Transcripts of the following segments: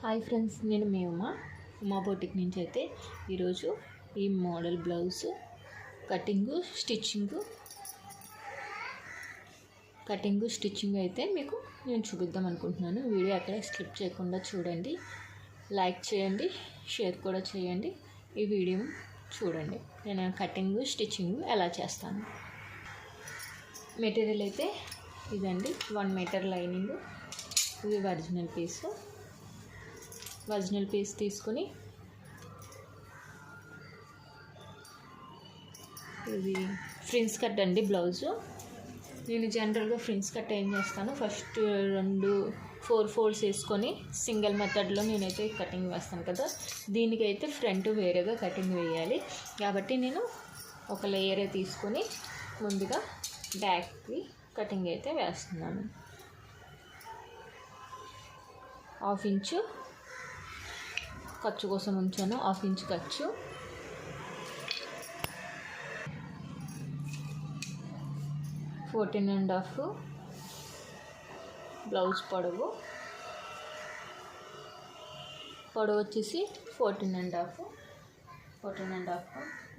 Hi friends, నేను మీ Uma boutique నుంచి అయితే ఈరోజు ఈ మోడల్ బ్లౌజ్ కటింగు స్టిచ్చింగ్ అయితే మీకు నేను చూపిద్దాం అనుకుంటున్నాను. వీడియో అక్కడ స్కిప్ చేయకుండా చూడండి, లైక్ చేయండి, షేర్ కూడా చేయండి. ఈ వీడియో చూడండి, నేను కటింగు స్టిచ్చింగ్ ఎలా చేస్తాను. మెటీరియల్ అయితే ఇదండి, 1 మీటర్ లైనింగ్, ఇది ఒరిజినల్ పీస్ తీసుకొని ఇది ఫ్రిన్స్ కట్ అండి బ్లౌజు. నేను జనరల్గా ఫ్రిన్స్ కట్ ఏం చేస్తాను, ఫస్ట్ 4 ఫోల్డ్స్ వేసుకొని సింగిల్ మెథడ్లో నేనైతే కటింగ్ వేస్తాను కదా. దీనికైతే ఫ్రంట్ వేరేగా కటింగ్ వేయాలి కాబట్టి నేను ఒక లేయరే తీసుకొని ముందుగా బ్యాక్కి కటింగ్ అయితే వేస్తున్నాను. 1/2 ఇంచు ఖర్చు కోసం ఉంచాను, 1/2 ఇంచు ఖర్చు. ఫోర్టీన్ అండ్ హాఫ్ బ్లౌజ్ పొడవు వచ్చేసి 14 అండ్ హాఫ్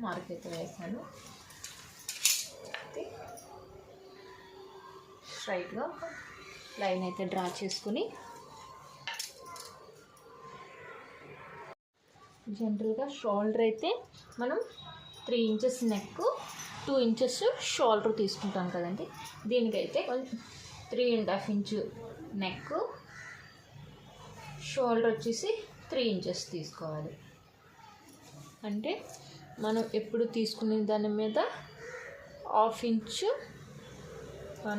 మార్క్ అయితే వేసాను. స్ట్రైట్గా లైన్ అయితే డ్రా చేసుకుని జనరల్గా షోల్డర్ అయితే మనం 3 ఇంచెస్ నెక్, 2 ఇంచెస్ షోల్డర్ తీసుకుంటాం కదండి. దీనికైతే 3.5 ఇంచు నెక్, షోల్డర్ వచ్చేసి 3 ఇంచెస్ తీసుకోవాలి. అంటే మనం ఎప్పుడు తీసుకునే దాని మీద 1/2 ఇంచు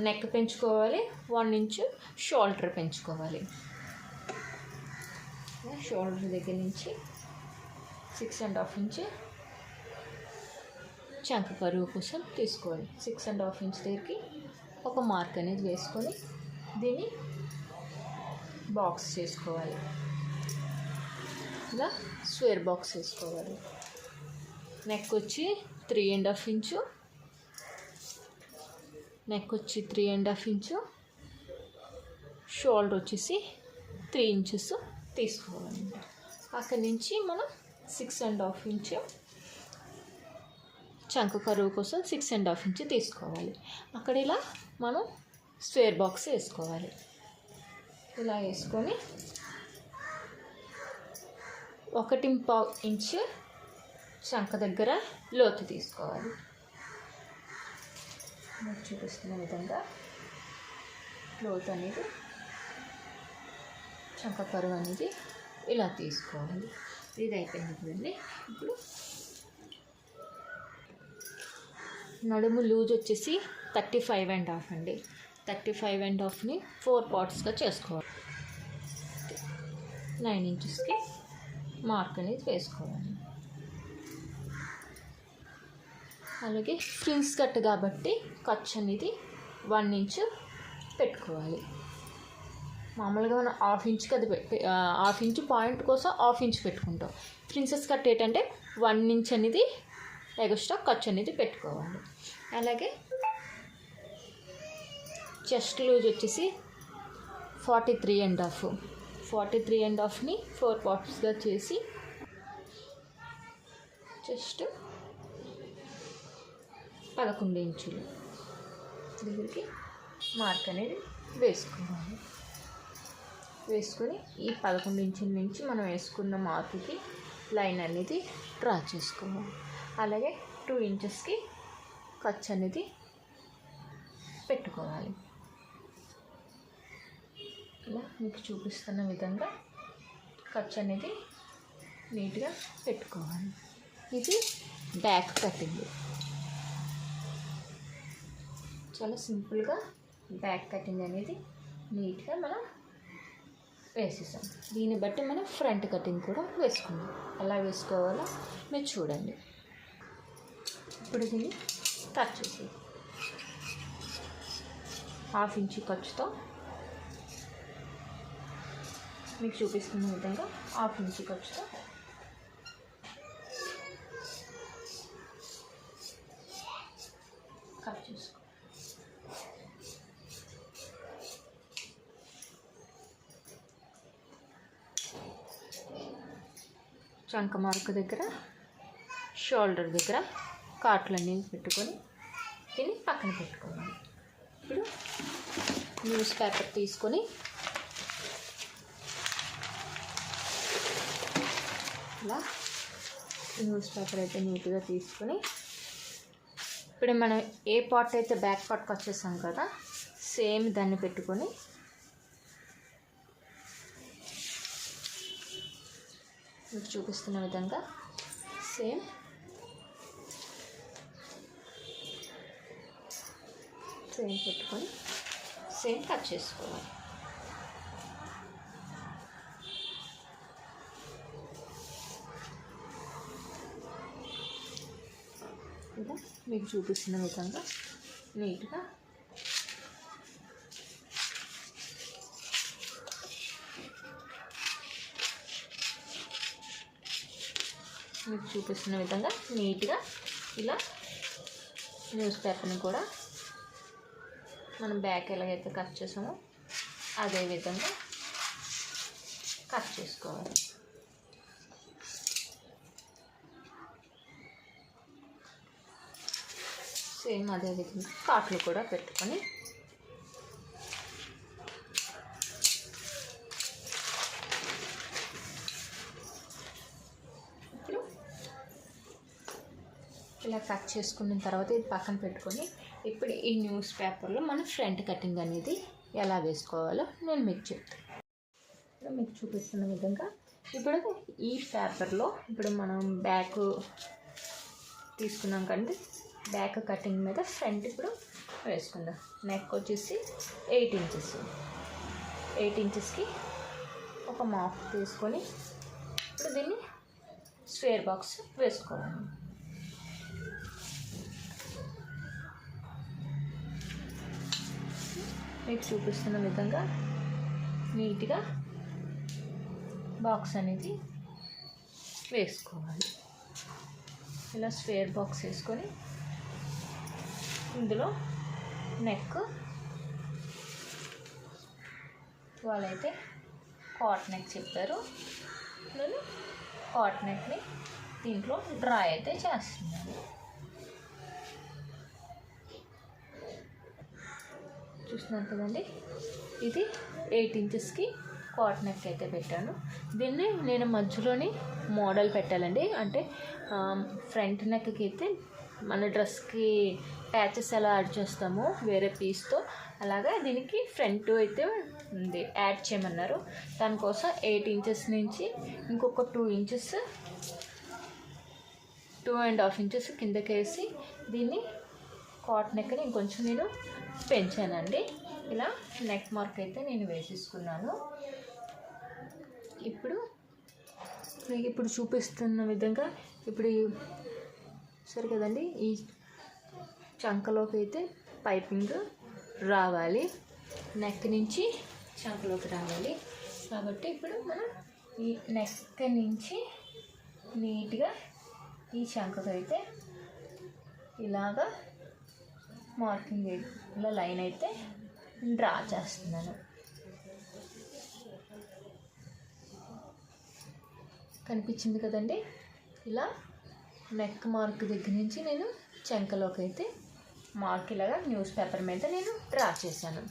నెక్ పెంచుకోవాలి, 1 ఇంచు షోల్డర్ పెంచుకోవాలి. షోల్డర్ దగ్గర నుంచి 6.5 ఇంచు చంక కరువు కోసం తీసుకోవాలి. 6.5 ఇంచ్ దగ్గరికి ఒక మార్క్ అనేది వేసుకొని దీన్ని బాక్స్ చేసుకోవాలి. ఇలా స్క్వేర్ బాక్స్ వేసుకోవాలి. నెక్ వచ్చి 3.5 ఇంచు, షోల్డర్ వచ్చేసి 3 ఇంచెస్ తీసుకోవాలి. అక్కడి నుంచి మనం 6.5 ఇంచు చంక కరువు కోసం 6.5 ఇంచు తీసుకోవాలి. అక్కడ ఇలా మనం స్క్వేర్ బాక్స్ వేసుకోవాలి. ఇలా వేసుకొని 1.5 ఇంచు చంక దగ్గర లోతు తీసుకోవాలి. చూపిస్తున్న విధంగా లోతు అనేది, చంక కరువు అనేది ఇలా తీసుకోవాలి. ఇది అయిపోయింది కదండి. ఇప్పుడు నడుము లూజ్ వచ్చేసి 35.5 అండి. 35.5ని 4 పార్ట్స్గా చేసుకోవాలి. 9 ఇంచెస్కి మార్క్ అనేది వేసుకోవాలి. అలాగే ఫ్రిన్స్ కట్ కాబట్టి ఖర్చు అనేది 1 ఇంచు పెట్టుకోవాలి. మామూలుగా మనం 1/2 ఇంచుకి అది 1/2 ఇంచు పాయింట్ కోసం 1/2 ఇంచు పెట్టుకుంటాం. ప్రిన్సెస్ కట్ ఏంటంటే 1 ఇంచ్ అనేది ఎక్స్ట్రా ఖర్చు అనేది పెట్టుకోవాలి. అలాగే చెస్ట్ లూజ్ వచ్చేసి 43.5ని 4 పార్ట్స్గా చేసి చెస్ట్ 11 ఇంచులు దగ్గరికి మార్క్ అనేది వేసుకొని ఈ 11 ఇంచుల నుంచి మనం వేసుకున్న మార్కుకి లైన్ అనేది డ్రా చేసుకోవాలి. అలాగే 2 ఇంచెస్కి ఖర్చు అనేది పెట్టుకోవాలి. ఇలా మీకు చూపిస్తున్న విధంగా ఖర్చు అనేది నీట్గా పెట్టుకోవాలి. ఇది బ్యాక్ కటింగ్. చాలా సింపుల్గా బ్యాక్ కటింగ్ అనేది నీట్గా మనం వేసేసాం. దీన్ని బట్టి మనం ఫ్రంట్ కటింగ్ కూడా వేసుకుందాం. ఎలా వేసుకోవాలో మీరు చూడండి. ఇప్పుడు దీన్ని కట్ చేసి 1/2 ఇంచు ఖర్చుతో మీకు చూపిస్తున్న విధంగా 1/2 ఇంచు ఖర్చుతో కట్ చేసుకో. చంక మార్క్ దగ్గర, షోల్డర్ దగ్గర కాట్లన్నీ పెట్టుకొని దీన్ని పక్కన పెట్టుకోవాలి. ఇప్పుడు న్యూస్ పేపర్ తీసుకొని ఇలా న్యూస్ పేపర్ అయితే నీట్గా తీసుకొని ఇప్పుడు మనం ఏ పార్ట్ అయితే బ్యాక్ పార్ట్కి వచ్చేసాం కదా, సేమ్ దాన్ని పెట్టుకొని మీకు చూపిస్తున్న విధంగా సేమ్ పెట్టుకొని సేమ్ కట్ చేసుకోవాలి. ఇలా మీకు చూపిస్తున్న విధంగా నీట్గా నీట్గా ఇలా న్యూస్ పేపర్ని కూడా మనం బ్యాక్ ఎలాగైతే కట్ చేసామో అదే విధంగా కట్ చేసుకోవాలి. సేమ్ అదే విధంగా కాట్లు కూడా పెట్టుకొని ఇప్పుడు ఇలా కట్ చేసుకున్న తర్వాత ఇది పక్కన పెట్టుకొని ఇప్పుడు ఈ న్యూస్ పేపర్లో మనం ఫ్రంట్ కటింగ్ అనేది ఎలా వేసుకోవాలో నేను మీకు చెప్తాను. ఇప్పుడు మీకు చూపిస్తున్న విధంగా ఇప్పుడు ఈ పేపర్లో ఇప్పుడు మనం బ్యాక్ తీసుకున్నాం కంటే బ్యాక్ కటింగ్ మీద ఫ్రంట్ ఇప్పుడు వేసుకుందాం. నెక్ వచ్చేసి 8 ఇంచెస్, 8 ఇంచెస్కి ఒక మార్క్ తీసుకొని ఇప్పుడు దీన్ని స్క్వేర్ బాక్స్ వేసుకోవాలి. మీకు చూపిస్తున్న విధంగా నీట్గా బాక్స్ అనేది వేసుకోవాలి. ఇలా స్క్వేర్ బాక్స్ వేసుకొని ఇందులో నెక్ వాళ్ళైతే కాట్ నెక్ చెప్తారు, నేను కాట్ నెక్ని దీంట్లో డ్రా అయితే చేస్తున్నాను. చూస్తున్నారు కదండి, ఇది 8 ఇంచెస్కి కాట్ నెక్ అయితే పెట్టాను. దీన్ని నేను మధ్యలోని మోడల్ పెట్టాలండి, అంటే ఫ్రంట్ నెక్కి అయితే మన డ్రెస్కి ప్యాచెస్ ఎలా యాడ్ చేస్తామో వేరే పీస్తో, అలాగా దీనికి ఫ్రంట్ అయితే ఉంది యాడ్ చేయమన్నారు. దానికోసం 8 ఇంచెస్ నుంచి ఇంకొక 2 ఇంచెస్ 2.5 ఇంచెస్ కిందకేసి దీన్ని కాట్ నెక్ని ఇంకొంచెం నేను పెంచానండి. ఇలా నెక్ మార్క్ అయితే నేను వేసేసుకున్నాను. ఇప్పుడు చూపిస్తున్న విధంగా ఇప్పుడు సరే కదండి, ఈ చంకలోకి అయితే పైపింగ్ రావాలి, నెక్ నుంచి చంకలోకి రావాలి. కాబట్టి ఇప్పుడు మనం ఈ నెక్ నుంచి నీట్గా ఈ చంకకు అయితే ఇలాగా మార్కింగ్ ఇలా లైన్ అయితే డ్రా చేస్తున్నాను. కనిపించింది కదండి, ఇలా నెక్ మార్క్ దగ్గర నుంచి నేను చంకలోకి అయితే మార్క్ ఇలాగా న్యూస్ పేపర్ మీద నేను డ్రా చేశాను.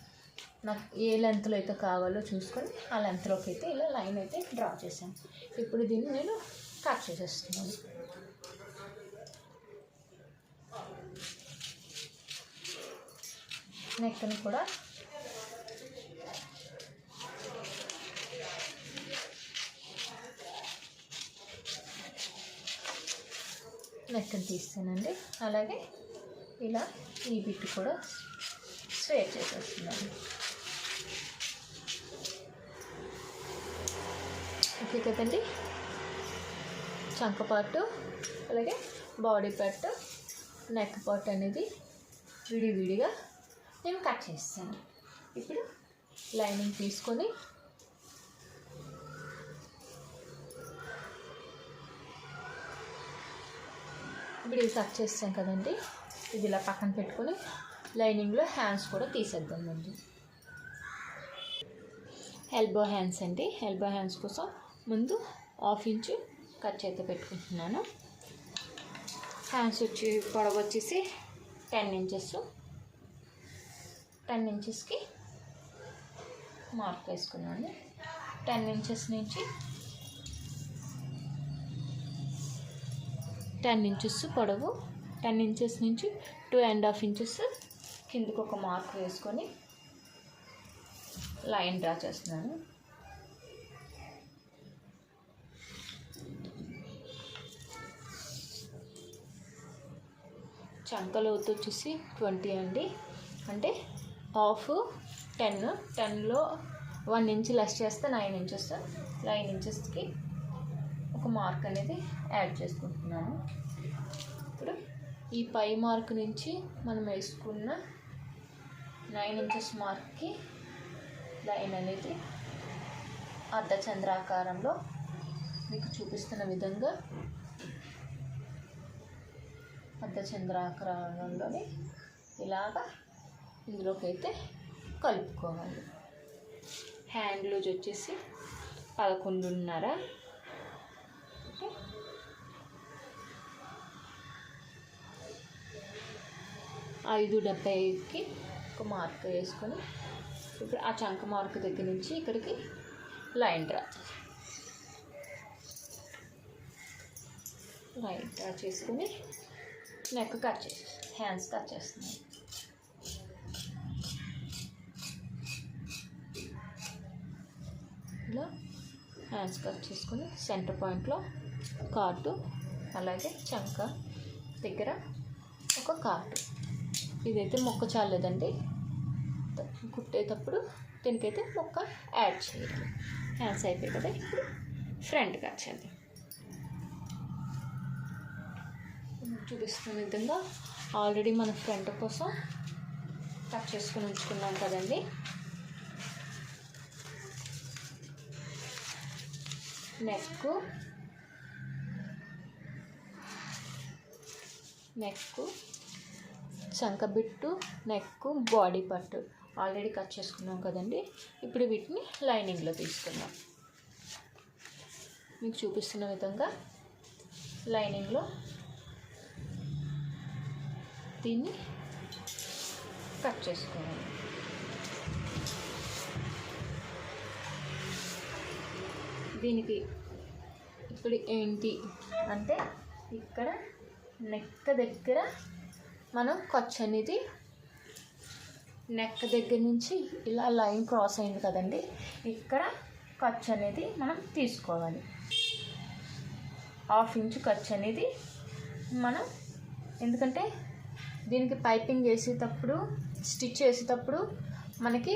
నాకు ఏ లెంత్లో అయితే కావాలో చూసుకొని ఆ లెంత్లోకి అయితే ఇలా లైన్ అయితే డ్రా చేశాను. ఇప్పుడు దీన్ని నేను కట్ చేసేస్తున్నాను. నెక్ని కూడా నెక్ని తీస్తానండి. అలాగే ఇలా ఈ బిట్ కూడా స్ట్రేట్ చేసేస్తున్నాను. ఓకే కదండి, చంక పార్ట్ అలాగే బాడీ పార్ట్ నెక్ పార్ట్ అనేది విడివిడిగా నేను కట్ చేస్తాను. ఇప్పుడు లైనింగ్ తీసుకొని ఇప్పుడు ఇది కట్ చేస్తాం కదండి, ఇది ఇలా పక్కన పెట్టుకొని లైనింగ్లో హ్యాండ్స్ కూడా తీసేద్దాం. ముందు ఎల్బో హ్యాండ్స్ అండి, ఎల్బో హ్యాండ్స్ కోసం ముందు 1/2 ఇంచు ఖర్చు అయితే పెట్టుకుంటున్నాను. హ్యాండ్స్ పొడవు వచ్చేసి 10 ఇంచెస్. 10 ఇంచెస్కి మార్క్ వేసుకున్నాను. 10 ఇంచెస్ నుంచి 10 ఇంచెస్ పొడవు, 10 ఇంచెస్ నుంచి 2.5 ఇంచెస్ కిందకు ఒక మార్క్ వేసుకొని లైన్ డ్రా చేస్తున్నాను. చంక లోతు వచ్చేసి 20 అండి. అంటే హాఫ్ 10లో 1 ఇంచ్ లెస్ చేస్తే 9 ఇంచెస్. 9 ఇంచెస్కి ఒక మార్క్ అనేది యాడ్ చేసుకుంటున్నాను. ఇప్పుడు ఈ పై మార్క్ నుంచి మనం వేసుకున్న 9 ఇంచెస్ మార్క్కి లైన్ అనేది అర్ధచంద్రాకారంలో మీకు చూపిస్తున్న విధంగా అర్ధచంద్రాకారంలోని ఇలాగా ఇందులోకి అయితే కలుపుకోవాలి. హ్యాండ్ లూజ్ వచ్చేసి 11.5. 5.75కి ఒక మార్క్ వేసుకొని ఇప్పుడు ఆ చంక మార్క్ దగ్గర నుంచి ఇక్కడికి లైన్ డ్రా చేసుకొని నెక్ కట్ చేసి హ్యాండ్స్ కట్ చేస్తున్నాను. ఇలా హ్యాండ్స్ కట్ చేసుకొని సెంటర్ పాయింట్లో కార్టు, అలాగే చంక దగ్గర ఒక కార్టు. ఇదైతే మొక్క చాలేదండి, కుట్టేటప్పుడు దీనికైతే మొక్క యాడ్ చేయాలి. హ్యాండ్స్ అయిపోయి కదా, ఇప్పుడు ఫ్రంట్ కట్ చేద్దాం. చూపిస్తున్న విధంగా ఆల్రెడీ మన ఫ్రంట్ కోసం కట్ చేసుకుని ఉంచుకున్నాం కదండి. నెక్, చంక బిట్టు, నెక్, బాడీ పట్టు ఆల్రెడీ కట్ చేసుకున్నాం కదండి. ఇప్పుడు వీటిని లైనింగ్లో తీసుకుందాం. మీకు చూపిస్తున్న విధంగా లైనింగ్లో దీన్ని కట్ చేసుకోవాలి. దీనికి ఇప్పుడు ఏంటి అంటే, ఇక్కడ నెక్ దగ్గర మనం ఖర్చు అనేది నెక్ దగ్గర నుంచి ఇలా లైన్ క్రాస్ అయింది కదండి, ఇక్కడ ఖర్చు అనేది మనం తీసుకోవాలి. 1/2 ఇంచు ఖర్చు అనేది మనం, ఎందుకంటే దీనికి పైపింగ్ వేసేటప్పుడు, స్టిచ్ చేసేటప్పుడు మనకి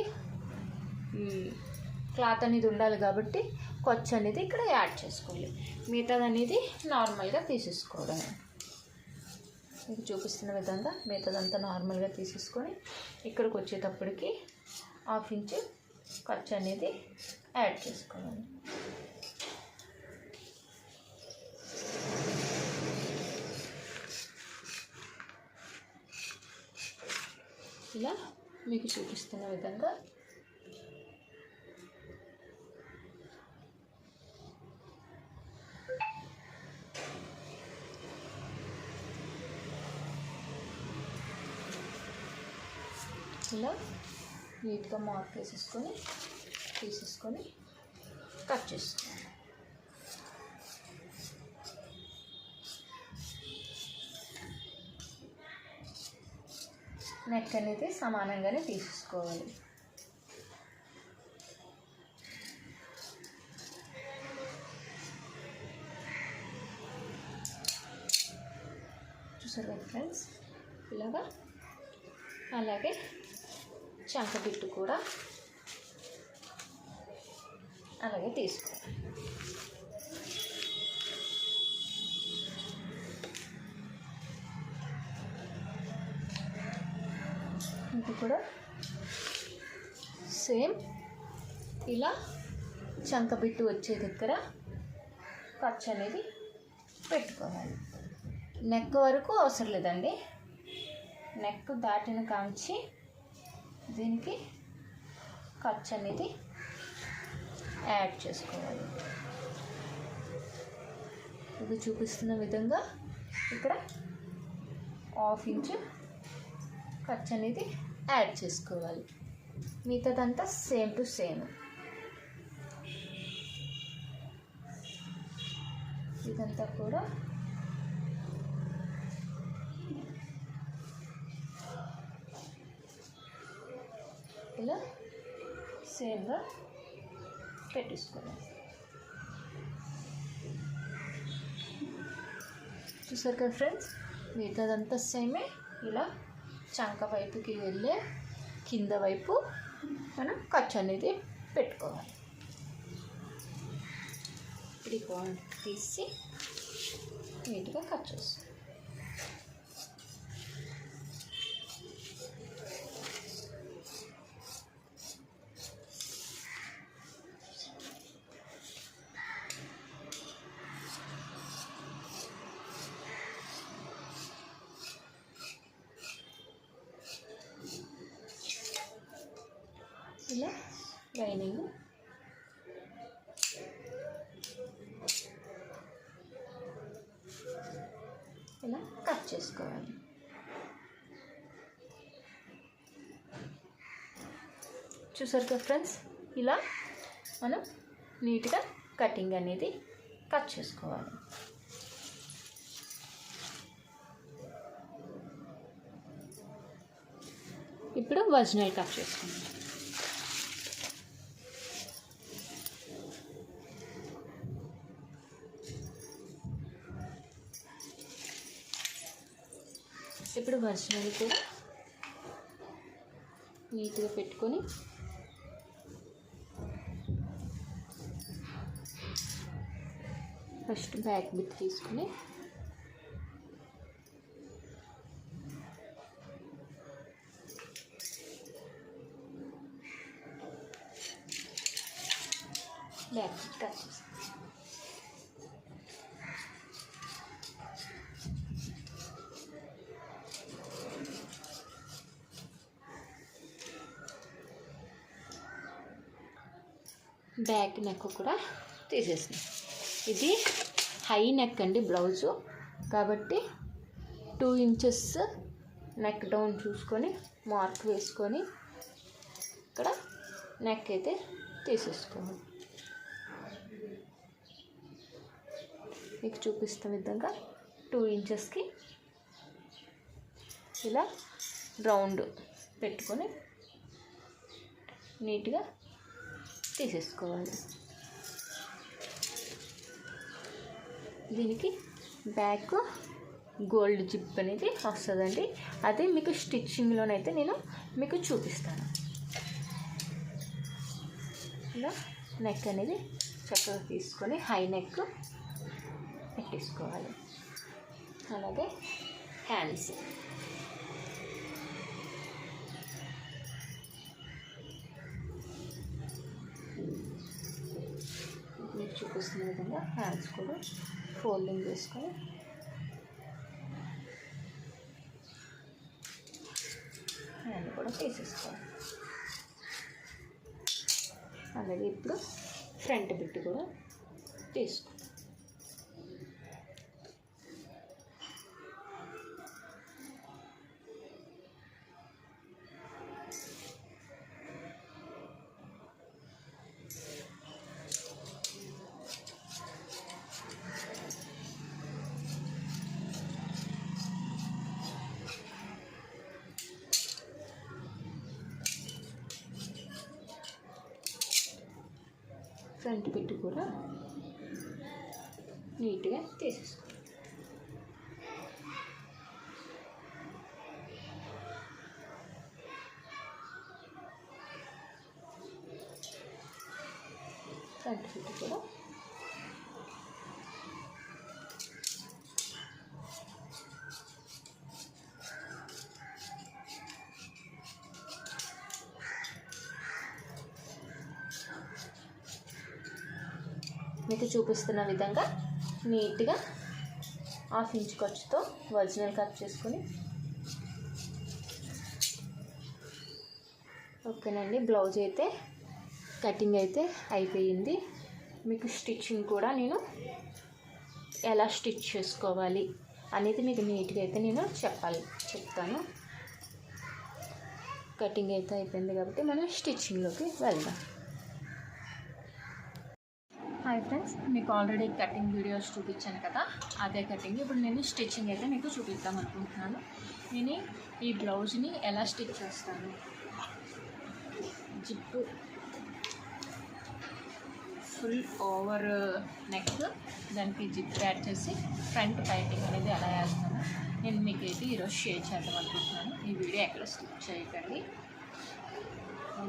క్లాత్ అనేది ఉండాలి కాబట్టి ఖర్చు అనేది ఇక్కడ యాడ్ చేసుకోవాలి. మిగతాది అనేది నార్మల్గా తీసేసుకోవడం. మీకు చూపిస్తున్న విధంగా మిగతాదంతా నార్మల్గా తీసేసుకొని ఇక్కడికి వచ్చేటప్పటికి 1/2 ఇంచు ఖర్చు అనేది యాడ్ చేసుకోవాలి. ఇలా మీకు చూపిస్తున్న విధంగా ఇలా నీట్గా మార్క్ వేసేసుకొని తీసేసుకొని కట్ చేసుకోవాలి. నెక్ అనేది సమానంగానే తీసేసుకోవాలి. చూసారు కదా ఫ్రెండ్స్, ఇలాగా. అలాగే చంక బిట్టు కూడా అలాగే తీసుకోవాలి. ఇది కూడా సేమ్ ఇలా చంక బిట్టు వచ్చే దగ్గర ఖర్చు అనేది పెట్టుకోవాలి. నెక్ వరకు అవసరం లేదండి, నెక్ దాటిన కాంచి దీనికి ఖర్చు అనేది యాడ్ చేసుకోవాలి. ఇది చూపిస్తున్న విధంగా ఇక్కడ 1/2 ఇంచ్ ఖర్చు అనేది యాడ్ చేసుకోవాలి. మిగతాదంతా సేమ్ టు సేమ్. ఇదంతా కూడా ఇలా సేమ్గా పెట్టేసుకోవాలి. చూసారు కదా ఫ్రెండ్స్, మిగతాదంతా సేమే. ఇలా చంక వైపుకి వెళ్ళే కింద వైపు మనం ఖర్చు అనేది పెట్టుకోవాలి. ఇప్పుడు ఈ పాయింట్ తీసి నీట్గా కట్ చేస్తాం. ఇలా లైనింగ్ ఇలా కట్ చేసుకోవాలి. చూసారు కదా ఫ్రెండ్స్, ఇలా మనం నీట్గా కటింగ్ అనేది కట్ చేసుకోవాలి. ఇప్పుడు ఒరిజినల్ కట్ చేసుకుందాం. ఇప్పుడు ఒరిజినల్ కూడా నీట్గా పెట్టుకొని ఫస్ట్ బ్యాక్ బిట్ తీసుకొని బ్యాక్ బిట్ కట్ చేస్తాం. బ్యాక్ నెక్ కూడా తీసేసాం. ఇది హై నెక్ అండి బ్లౌజు, కాబట్టి 2 ఇంచెస్ నెక్ డౌన్ చూసుకొని మార్క్ వేసుకొని ఇక్కడ నెక్ అయితే తీసేసుకోవాలి. మీకు చూపిస్తున్న విధంగా 2 ఇంచెస్కి ఇలా రౌండ్ పెట్టుకొని నీట్గా తీసేసుకోవాలి. దీనికి బ్యాక్ గోల్డ్ జిప్ అనేది వస్తుందండి. అదే మీకు స్టిచ్చింగ్లోనైతే నేను మీకు చూపిస్తాను. ఇలా నెక్ అనేది చక్కగా తీసుకొని హై నెక్ పెట్టేసుకోవాలి. అలాగే హ్యాండ్స్ మీకు చూపిస్తున్న విధంగా హ్యాండ్స్ కూడా ఫోల్డింగ్ చేసుకొని హ్యాండ్ కూడా తీసేసుకోవాలి. అలాగే ఇప్పుడు ఫ్రంట్ బిట్ కూడా తీసుకోవాలి. ఫ్రంట్ బిట్ కూడా నీట్గా తీసేసుకోవాలి. ఫ్రంట్ బిట్ కూడా మీకు చూపిస్తున్న విధంగా నీట్గా 1/2 ఇంచ్ ఖర్చుతో ఒరిజినల్ కట్ చేసుకొని ఓకేనండి. బ్లౌజ్ అయితే కటింగ్ అయితే అయిపోయింది. మీకు స్టిచ్చింగ్ కూడా నేను ఎలా స్టిచ్ చేసుకోవాలి అనేది మీకు నీట్గా అయితే నేను చెప్తాను. కటింగ్ అయితే అయిపోయింది కాబట్టి మనం స్టిచ్చింగ్లోకి వెళ్దాం. హాయ్ ఫ్రెండ్స్, మీకు ఆల్రెడీ కటింగ్ వీడియోస్ చూపించాను కదా, అదే కటింగ్. ఇప్పుడు నేను స్టిచ్చింగ్ అయితే మీకు చూపిద్దాం అనుకుంటున్నాను. నేను ఈ బ్లౌజ్ని ఎలా స్టిచ్ చేస్తాను, జిప్ ఫుల్ ఓవర్ నెక్, దానికి జిప్ యాడ్ చేసి ఫ్రంట్ పైపింగ్ అనేది ఎలా వేస్తాను నేను మీకు అయితే ఈరోజు షేర్ చేద్దాం అనుకుంటున్నాను. ఈ వీడియో ఎక్కడ స్కిప్ చేయకండి.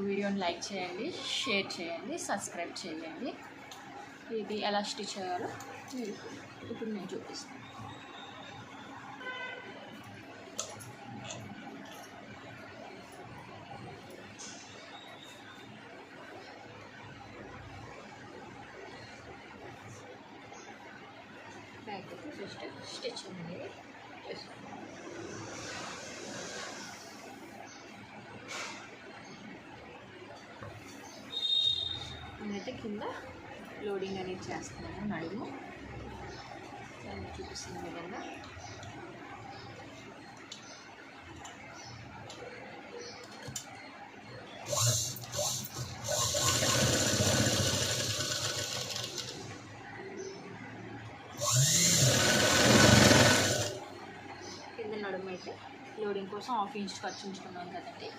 వీడియోని లైక్ చేయండి, షేర్ చేయండి, సబ్స్క్రైబ్ చేయండి. ఇది ఎలా స్టిచ్ చేయాలో ఇప్పుడు నేను చూపిస్తాను. బ్యాక్ అయితే ఫస్ట్ స్టిచ్చింగ్ అనేది చేసుకోండి. నేనైతే కింద లోడింగ్ అనేది చేస్తున్నాను. నడుము దాన్ని చూపిస్తున్న విధంగా కింద నడుము అయితే లోడింగ్ కోసం 1/2 ఇంచ్ ఖర్చు ఉంచుకున్నాం కదండి.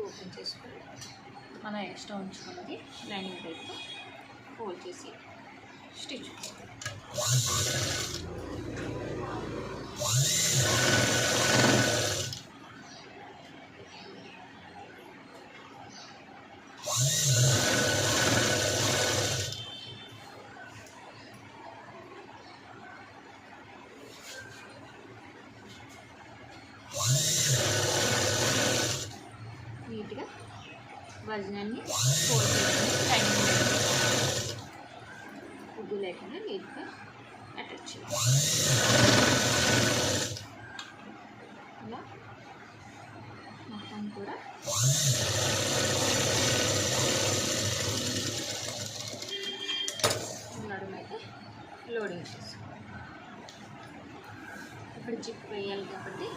ఓపెన్ చేసుకొని మన ఎక్స్ట్రా ఉంచుకున్నది లైనింగ్ టైప్తో ఫోల్డ్ చేసి స్టిచ్. నీట్గా వజనాన్ని ఫోల్డ్ చేసుకుని లైనింగ్ ఉగ్గు లేకుండా నీట్గా అటాచ్ చేయాలి. ఇలా మొత్తం కూడా నడుమైతే లోడింగ్ చేసుకోవాలి. ఇక్కడ జిప్ వేయాలి కాబట్టి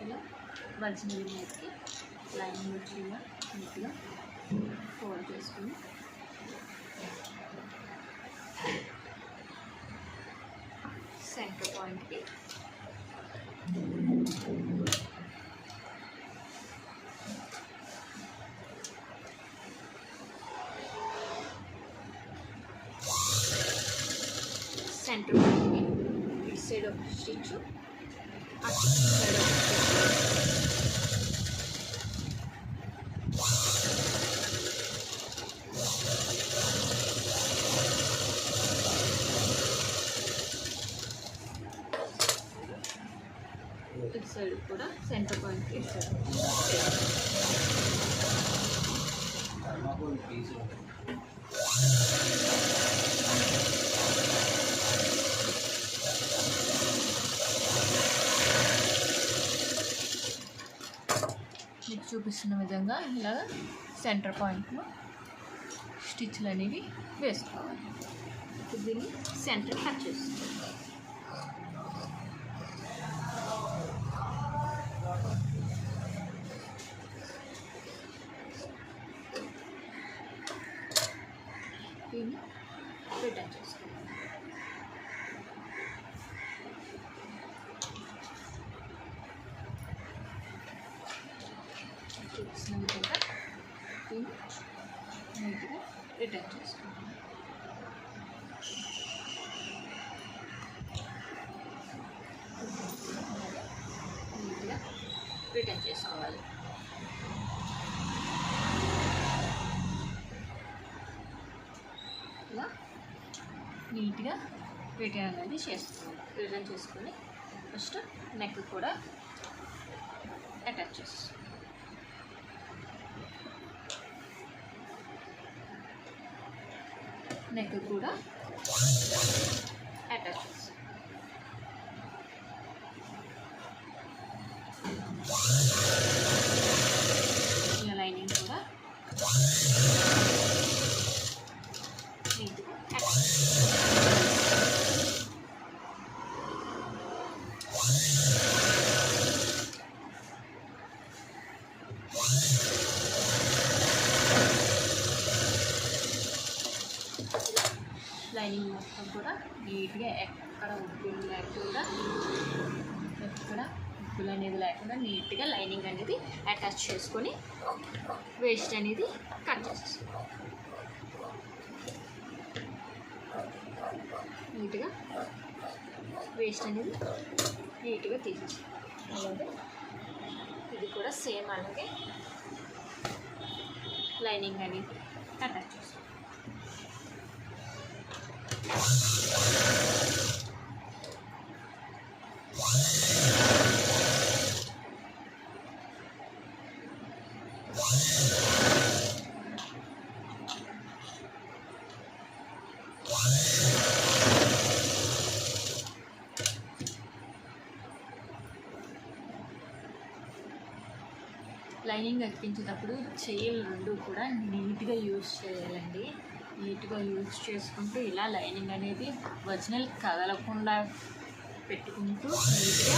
ఇలా వజన మీదకి లైనింగ్ వచ్చేలా నీట్గా ఫోల్డ్ చేసుకుని సెంటర్ పాయింట్కి సెంటర్ పాయింట్కి ఇటు సైడ్ ఒక స్టిచ్, అటు సైడ్ ఒక స్టిచ్. ఇటు సైడ్ కూడా సెంటర్ పాయింట్కి ఇటు సైడ్ మీకు చూపిస్తున్న విధంగా ఇలా సెంటర్ పాయింట్లో స్టిచ్లు అనేవి వేసుకోవాలి. దీన్ని సెంటర్ కట్ చేస్తుంది. దీన్ని రిటర్న్ చేసుకోవాలి. చూపిస్తున్న విధంగా దీన్ని నీట్గా రిటర్న్ చేసుకోవాలి. నీట్గా రిటర్న్ చేసుకోవాలి. ఇలా నీట్గా రిటర్న్ అనేది చేసుకోవాలి. రిటర్న్ చేసుకొని ఫస్ట్ నెక్ కూడా అటాచ్ చేస్తాం. నెక్ కూడా అటాచ్ చేస్తాం. లైనింగ్ కూడా నీట్గా అటాచ్. లైనింగ్ మొత్తం కూడా నీట్గా ఎక్కడ ఉబ్బులు లేకుండా ఉబ్బులు అనేది లేకుండా నీట్గా లైనింగ్ అనేది అటాచ్ చేసుకొని వేస్ట్ అనేది కట్ చేసేసుకోవాలి. నీట్గా వేస్ట్ అనేది నీట్గా తీసేసుకోవాలి. అలాగే ఇది కూడా సేమ్ అలాగే లైనింగ్ అనేది అటాచ్ చేసుకోవాలి. లైనింగ్ అతికించేటప్పుడు చెయ్యిలు రెండు కూడా నీట్గా యూజ్ చేయాలండి. నీట్గా యూజ్ చేసుకుంటూ ఇలా లైనింగ్ అనేది ఒరిజినల్ కదలకుండా పెట్టుకుంటూ నీట్గా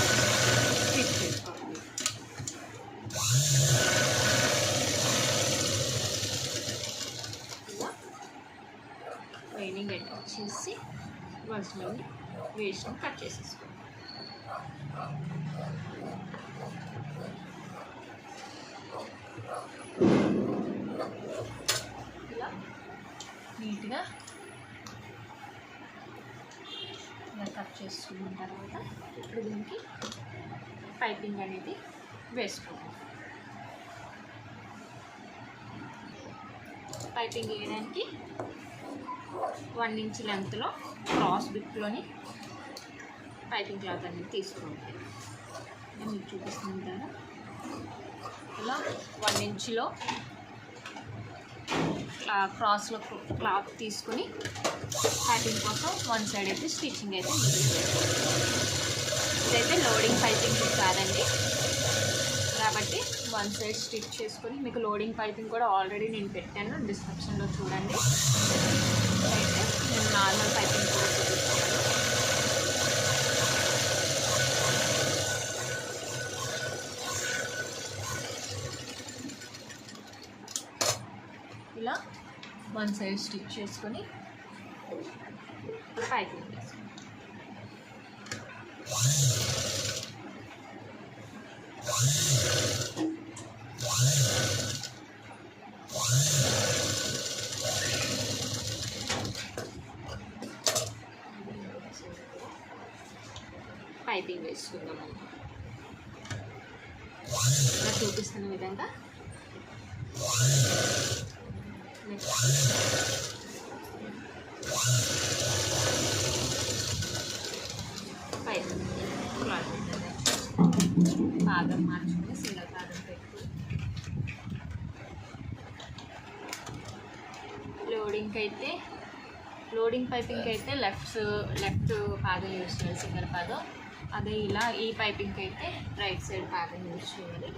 ఫిట్ చేసుకోవాలి. ఇలా లైనింగ్ అటాచ్ చేసి ఒరిజినల్ వేస్ట్ని కట్ చేసేసుకోవాలి. ఇలా నీట్గా ఇలా కట్ చేసుకున్న తర్వాత ఇప్పుడు దీనికి పైపింగ్ అనేది వేసుకోవాలి. పైపింగ్ వేయడానికి 1 ఇంచ్ లెంత్లో క్రాస్ బిట్లోని పైపింగ్ క్లాత్ అనేది తీసుకోవాలి. మీకు చూపిస్తుంటారా ఇలా 1 ఇంచ్లో క్రాస్లో క్లాత్ తీసుకొని పైపింగ్ కోసం 1 సైడ్ అయితే స్టిచ్చింగ్ అయితే ఇదైతే లోడింగ్ పైపింగ్ కాదండి కాబట్టి 1 సైడ్ స్టిచ్ చేసుకొని మీకు లోడింగ్ పైపింగ్ కూడా ఆల్రెడీ నేను పెట్టాను డిస్క్రిప్షన్లో చూడండి. అయితే నేను నార్మల్ పైపింగ్ కూడా చూపిస్తాను. ఇలా 1 సైడ్ స్టిచ్ చేసుకొని పైపింగ్ వేసుకోండి. పైపింగ్ వేసుకుందాం. ఇలా చూపిస్తున్న విధంగా పైపింగ్ పాదం మార్చుకొని సింగల్ పాదం పెట్టుకుని లోడింగ్ పైపింగ్కి అయితే లెఫ్ట్ పాదం యూజ్ చేయాలి సింగల్ పాదం. అదే ఇలా ఈ పైపింగ్కి అయితే రైట్ సైడ్ పాదం యూజ్ చేయాలి.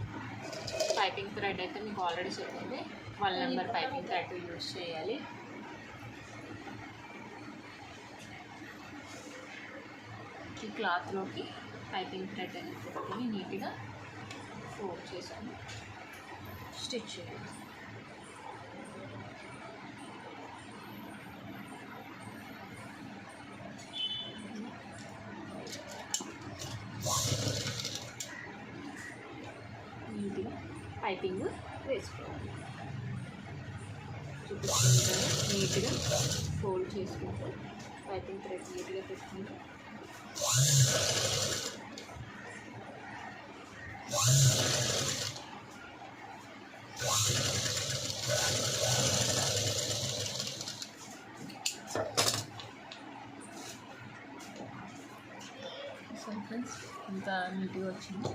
పైపింగ్ థ్రెడ్ అయితే మీకు ఆల్రెడీ చెప్పింది 1 నెంబర్ పైపింగ్ థ్రెడ్ యూజ్ చేయాలి. ఈ క్లాత్లోకి పైపింగ్ థ్రెడ్ అనేది పెట్టుకొని నీట్గా ఫోల్డ్ చేసుకొని స్టిచ్ చేయాలి. నీట్గా పైపింగ్ వేసుకోవాలి. చూపిస్తుంటారు నీట్గా ఫోల్డ్ చేసుకుంటూ పైపింగ్ థ్రెడ్ నీట్గా పెట్టుకుంటూ సో ఫ్రెండ్స్ ఇంత నీట్గా వచ్చింది.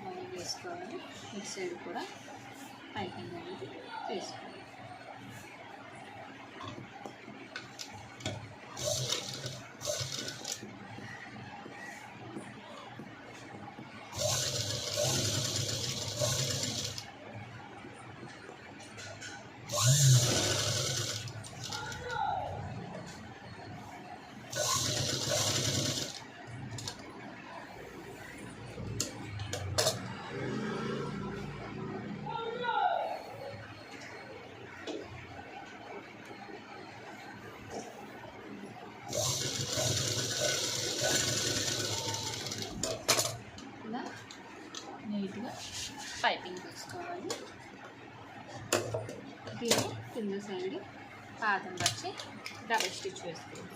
మనం వేసుకోవాలి. ఇటు సైడ్ కూడా పైపింగ్ అనేది వేసుకోవాలి. పైపింగ్ వేసుకోవాలి. దీన్ని కింద సైడ్ పాదం వచ్చి డబుల్ స్టిచ్ వేసుకోవాలి.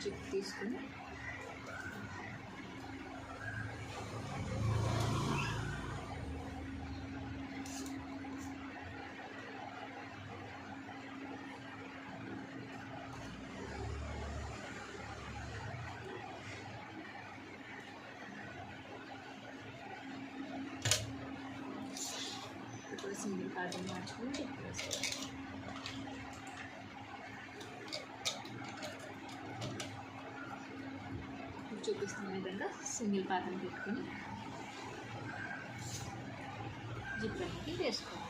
జిప్ తీసుకుని ఇప్పుడు సింగిల్ పాదం మార్చుకుని జిప్ వేసుకోవాలి. చూపిస్తున్న విధంగా సింగిల్ పాదం పెట్టుకుని జిప్ అనేది వేసుకోవాలి.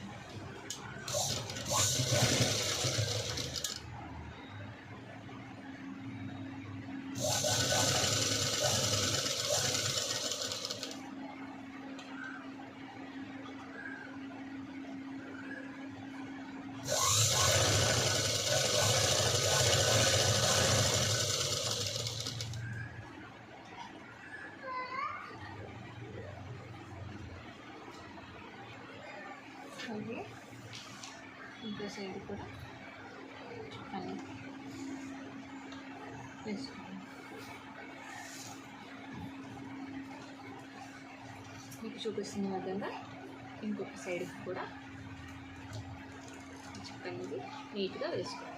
అలాగే ఇంకో సైడ్ కూడా అని వేసుకోండి. మీకు చూపిస్తున్న విధంగా ఇంకొక సైడ్కి కూడా అనేది నీట్గా వేసుకోండి.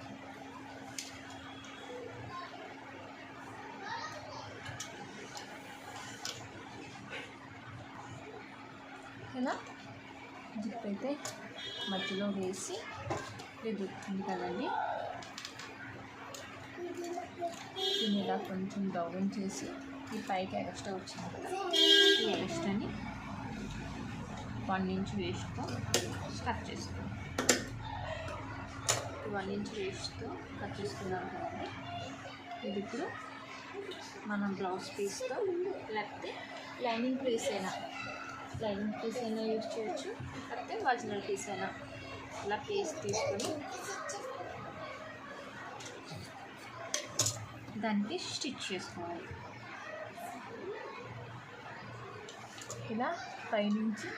ఇలా జిప్ అయితే మధ్యలో వేసి దిద్దుతుంది కదండి. దీన్ని ఇలా కొంచెం డౌన్ చేసి ఈ పైకి ఎక్స్ట్రా వచ్చింది కదా, ఈ ఎక్స్ట్రాని 1 ఇంచ్ వేస్ట్తో కట్ చేసుకోండి. 1 ఇంచ్ వేస్ట్తో కట్ చేసుకున్నాం కదండి. ఇది ఇప్పుడు మనం బ్లౌజ్ పీస్తో లేకపోతే లైనింగ్ పీస్ అయినా యూజ్ చేయొచ్చు, లేకపోతే ఒరిజినల్ పీస్ అయినా ఇలా పీస్ తీసుకొని దానికి స్టిచ్ చేసుకోవాలి. ఇలా పైనుంచి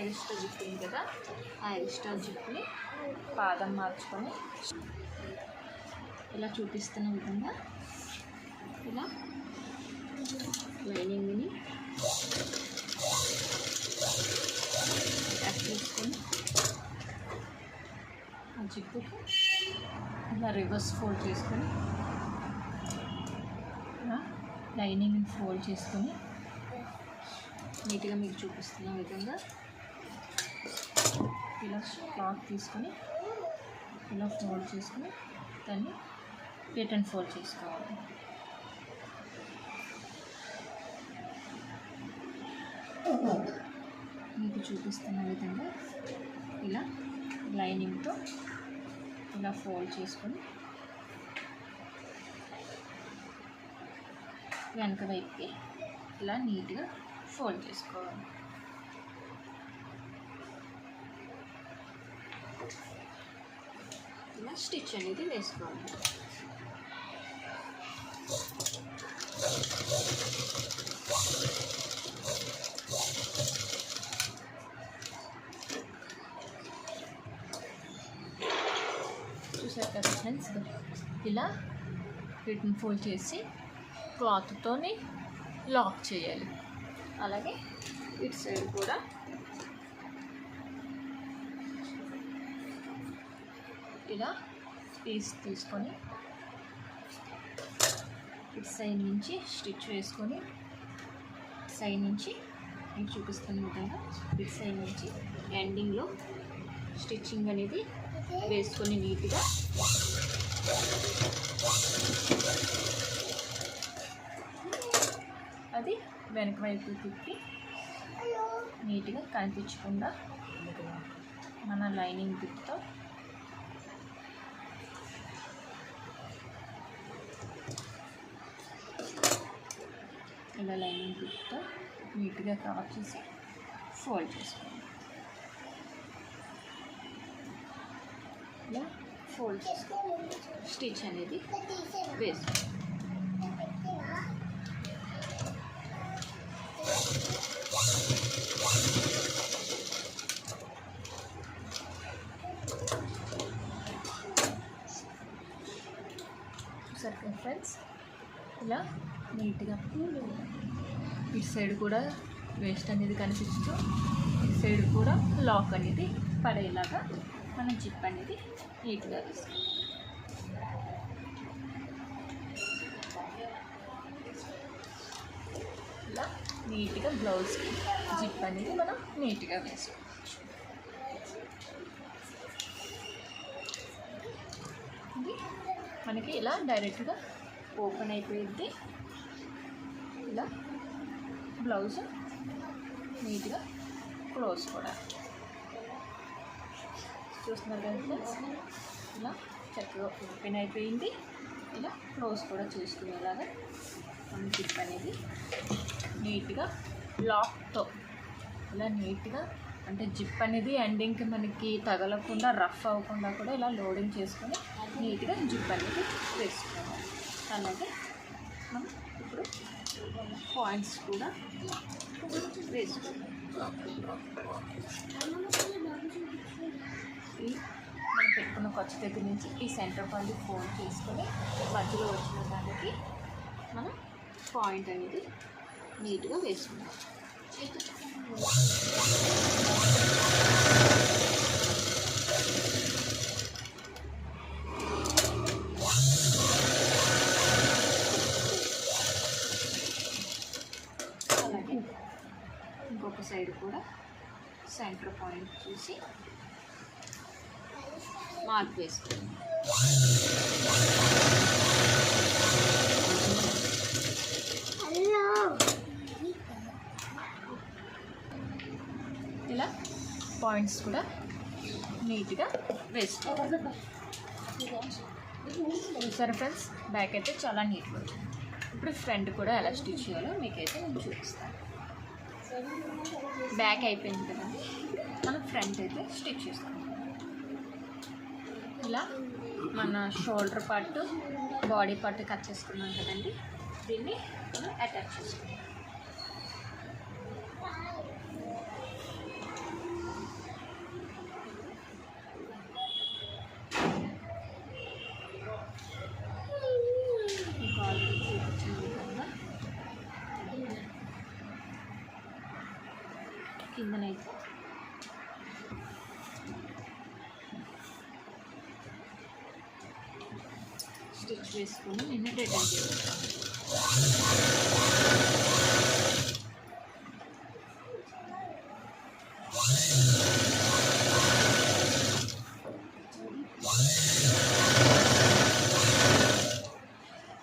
ఎక్స్ట్రా జిప్ ఉంది కదా, ఆ ఎక్స్ట్రా జిప్ని పాదం మార్చుకొని ఇలా చూపిస్తున్న విధంగా ఇలా లైనింగ్ని కట్ చేసుకొని ఆ జిప్పుకి ఇలా రివర్స్ ఫోల్డ్ చేసుకొని లైనింగ్ని ఫోల్డ్ చేసుకొని నీట్గా మీకు చూపిస్తున్న విధంగా ఇలా క్లాత్ తీసుకొని ఇలా ఫోల్డ్ చేసుకొని దాన్ని రిటర్న్ ఫోల్డ్ చేసుకోవాలి. మీకు చూపిస్తున్న విధంగా ఇలా లైనింగ్తో ఇలా ఫోల్డ్ చేసుకొని వెనక వైపుకి ఇలా నీట్గా ఫోల్డ్ చేసుకోవాలి. ఇలా స్టిచ్ అనేది వేసుకోవాలి. చూసారు కదా ఫ్రెండ్స్, ఇలా రిటర్న్ ఫోల్డ్ చేసి క్లాత్తోని లాక్ చేయాలి. అలాగే ఇటు సైడ్ కూడా ఇలా పీస్ తీసుకొని ఇటు సైడ్ నుంచి స్టిచ్ వేసుకొని సైడ్ నుంచి మీకు చూపిస్తున్న విధంగా ఇటు సైడ్ నుంచి ఎండింగ్లో స్టిచ్చింగ్ అనేది వేసుకొని నీట్గా అది వెనక వైపు తిప్పి నీట్గా కనిపించకుండా మన లైనింగ్ బిట్తో ఇలా లైనింగ్ బిట్తో నీట్గా కవర్ చేసి ఫోల్డ్ చేసుకోండి. ఇలా ఫోల్డ్ చేసుకోండి. స్టిచ్ అనేది వేసుకోండి. సరే ఫ్రెండ్స్, ఇలా నీట్గా ఇటు సైడ్ కూడా వేస్ట్ అనేది కనిపిస్తూ ఇటు సైడ్ కూడా లాక్ అనేది పడేలాగా మనం జిప్ అనేది నీట్గా వేస్తాం. ఇలా నీట్గా బ్లౌజ్కి జిప్ అనేది మనం నీట్గా వేసుకోవచ్చు. ఇది మనకి ఇలా డైరెక్ట్గా ఓపెన్ అయిపోయింది. ఇలా బ్లౌజ్ నీట్గా క్లోజ్ కూడా చూస్తున్నారు కదా ఫ్రెండ్స్, ఇలా చక్కగా ఓపెన్ అయిపోయింది. ఇలా క్లోజ్ కూడా చేసుకునేలాగా మన జిప్ అనేది నీట్గా లాక్తో ఇలా నీట్గా అంటే జిప్ అనేది ఎండింగ్కి మనకి తగలకుండా రఫ్ అవ్వకుండా కూడా ఇలా లోడింగ్ చేసుకొని నీట్గా జిప్ అనేది వేసుకోవాలి. అలాగే మనం ఇప్పుడు పాయింట్స్ కూడా వేసుకోవాలి. ఈ మనం పెట్టుకున్న ఖర్చు దగ్గర నుంచి ఈ సెంటర్ పాయింట్ ఫోల్డ్ చేసుకొని మధ్యలో వచ్చిన దానికి మనం పాయింట్ అనేది నీట్గా వేసుకుందాం. అలాగే ఇంకొక సైడ్ కూడా సెంటర్ పాయింట్ చూసి మార్క్ వేసుకుందాం. ఇలా పాయింట్స్ కూడా నీట్గా వేసుకోవాలి. సరే ఫ్రెండ్స్, బ్యాక్ అయితే చాలా నీట్గా వచ్చింది. ఇప్పుడు ఫ్రంట్ కూడా ఎలా స్టిచ్ చేయాలో మీకైతే నేను చూపిస్తాను. బ్యాక్ అయిపోయింది కదండి, మనం ఫ్రంట్ అయితే స్టిచ్ చేసుకుంటాం. ఇలా మన shoulder part body part cut చేసుకున్నాం కదండి, దీన్ని మనం అటాచ్ చేసుకుంటాం. కిందనైతే స్టిచ్ వేసుకొని నేను రిటర్న్ చేస్తాను.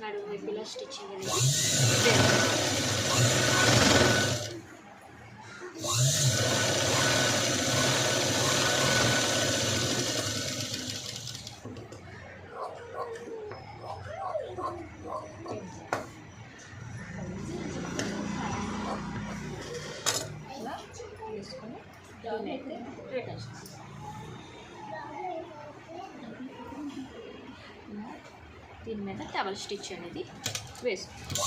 నడుము వైపులా స్టిచ్చింగ్ అనేది ఇలా వేసుకొని దీన్ని అయితే రిటర్న్ చేస్తాం. దీని మీద డబల్ స్టిచ్ అనేది వేసుకుంటాం.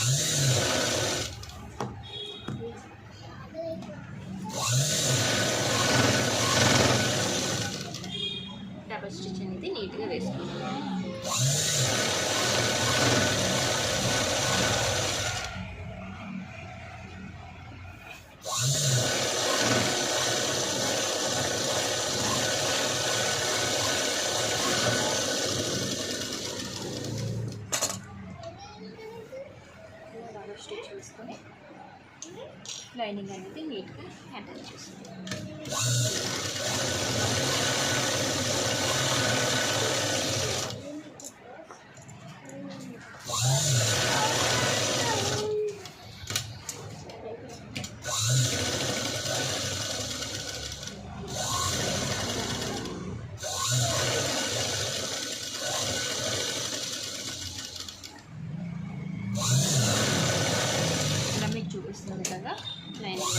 డబల్ స్టిచ్ అనేది నీట్గా వేసుకుంటాం. లైనింగ్ అనేది నీట్గా అటాచ్ చేస్తాను. చూపిస్తున్న విధంగా లైనింగ్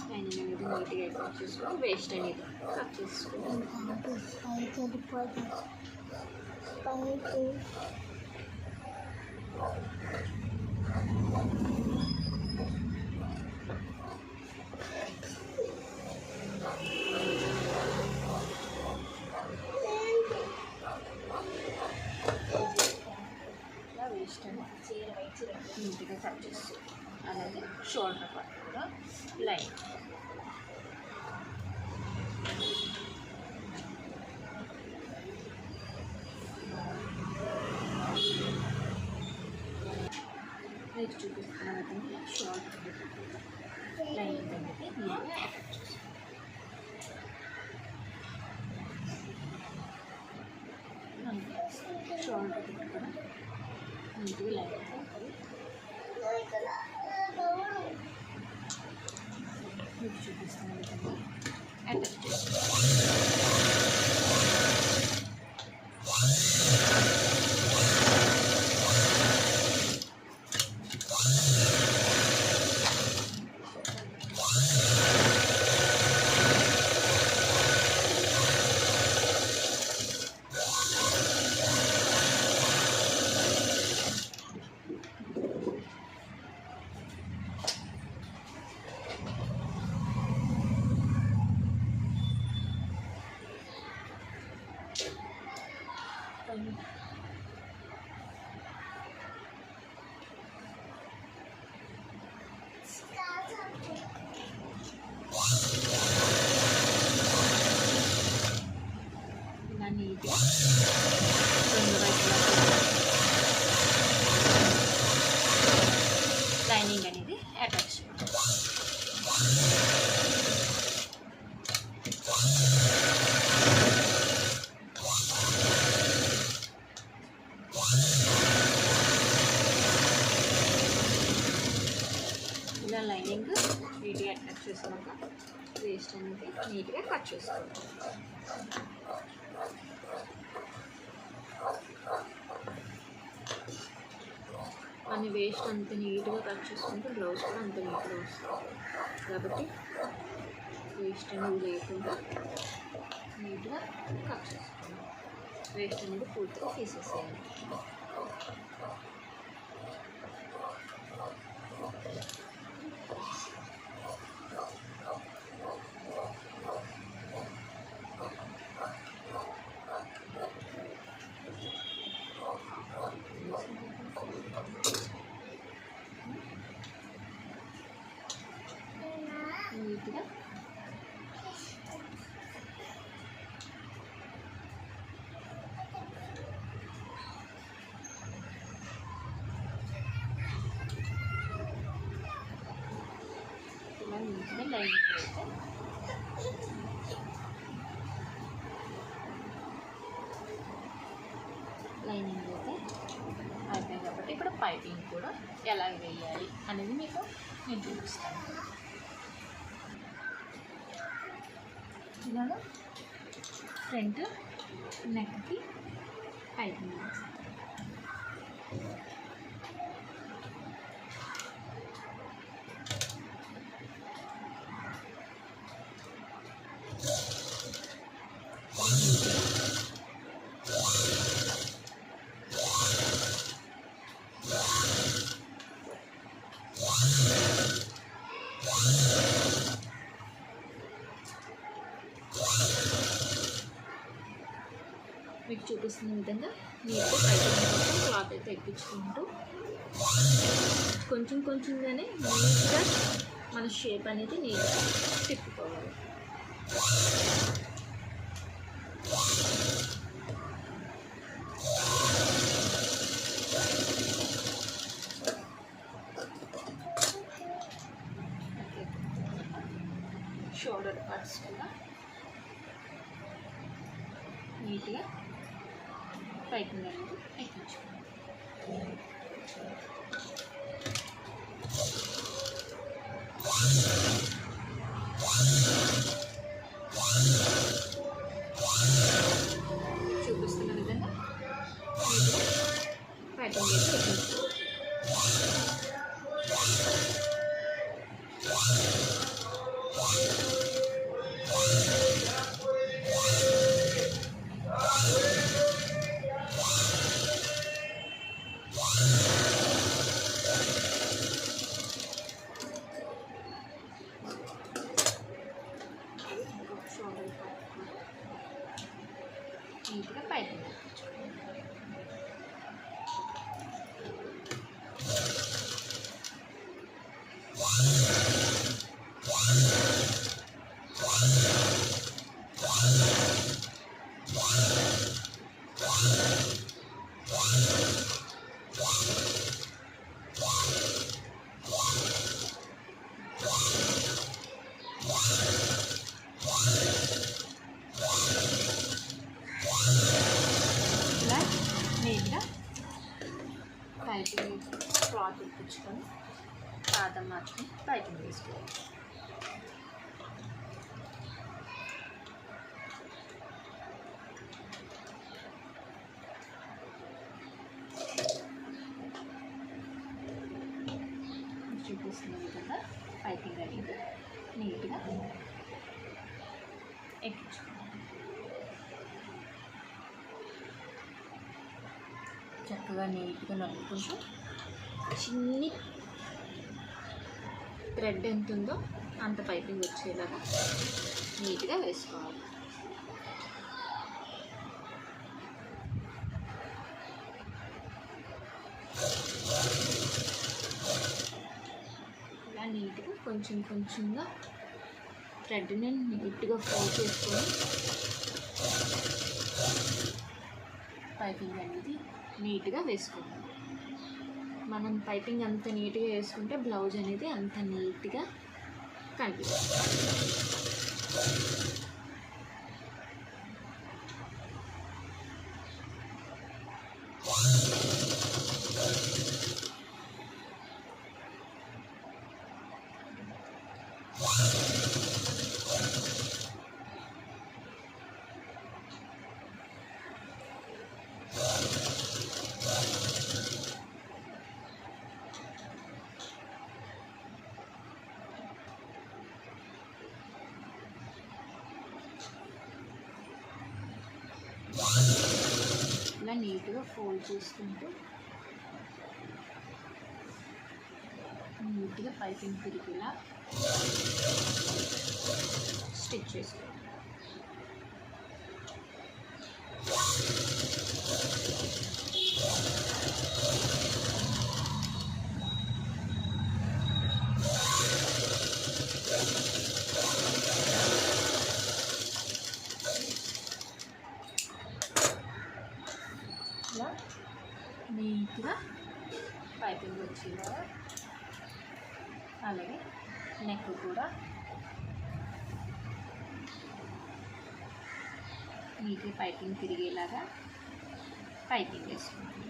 నీట్గా కట్ చేసుకో, వేస్ట్ అనేది కట్ చేసుకో. వేస్ట్ అని నీట్గా కట్ చేస్తూ, అలాగే షోల్డర్ పార్ట్ కూడా లైన్ మీకు చూపిస్తున్న విధంగా షోల్డర్ లైన్ అనేది నీట్గా అటాచ్ చేస్తాం. షోల్డర్ కూడా నీట్గా లైన్ మీకు చూపిస్తున్న విధంగా అటాచ్ చేస్తాం. ఇలా నీట్గా రెండు వైపులా లైనింగ్ అనేది అటాచ్ చేయాలి. ఇలా లైనింగ్ నీట్గా అటాచ్ చేసుకున్నాక వేస్ట్ అనేది నీట్గా కట్ చేసుకోవాలి. అని వేస్ట్ అంత నీట్గా కట్ చేసుకుంటే బ్లౌజ్ కూడా అంత నీట్గా వస్తుంది. కాబట్టి వేస్ట్ అనేది లేకుండా నీట్గా కట్ చేసుకోవాలి. వేస్ట్ అనేది పూర్తిగా తీసేసేయాలి. నీట్గా ఇలా నీట్గా లైనింగ్ అయితే అయిపోయాయి. కాబట్టి ఇప్పుడు పైపింగ్ కూడా ఎలా వేయాలి అనేది మీకు నేను చూపిస్తాను. ఇలాగా ఫ్రంట్ నెక్కి పైపింగ్ వేస్తాను. మీకు చూపిస్తున్న విధంగా నీట్గా పైపింగ్ కోసం క్లాత్ అయితే ఎక్కించుకుంటూ కొంచెంగానే నీట్గా మన షేప్ అనేది నీట్గా తిప్పుకోవాలి. షోల్డర్ పార్ట్స్ కూడా నీట్గా పైపింగ్ అనేది ఎక్కించుకోవాలి. చూపిస్తున్న విధంగా నీట్గా పైపింగ్ వేసి ఎక్కించుకోవాలి. నీట్గా పైపింగ్ ఇలా నీట్గా పైపింగ్ క్లాత్ ఇప్పించుకొని పాదం మార్చుకొని పైపింగ్ వేసుకోవాలి. చూపిస్తున్న విధంగా పైపింగ్ అనేది నీట్గా ఎక్కించుకోవాలి. చక్కగా నీట్గా నలుపుకుంటూ చిన్ని థ్రెడ్ ఎంత ఉందో అంత పైపింగ్ వచ్చేలాగా నీట్గా వేసుకోవాలి. ఇలా నీట్గా కొంచెం కొంచెంగా థ్రెడ్ని నీట్గా ఫోల్డ్ చేసుకొని పైపింగ్ అనేది నీట్గా వేసుకోవాలి. మనం పైపింగ్ అంత నీట్గా వేసుకుంటే బ్లౌజ్ అనేది అంత నీట్గా కనిపిస్తుంది. ఇలా నీట్గా ఫోల్డ్ చేసుకుంటూ నీట్గా పైపింగ్ తిరిగేలా స్టిచ్ చేసుకోవాలి. ఇలా నీట్గా పైపింగ్ వచ్చేలాగా, అలాగే నెక్ కూడా నీట్గా పైపింగ్ తిరిగేలాగా పైపింగ్ వేసుకుంటాం.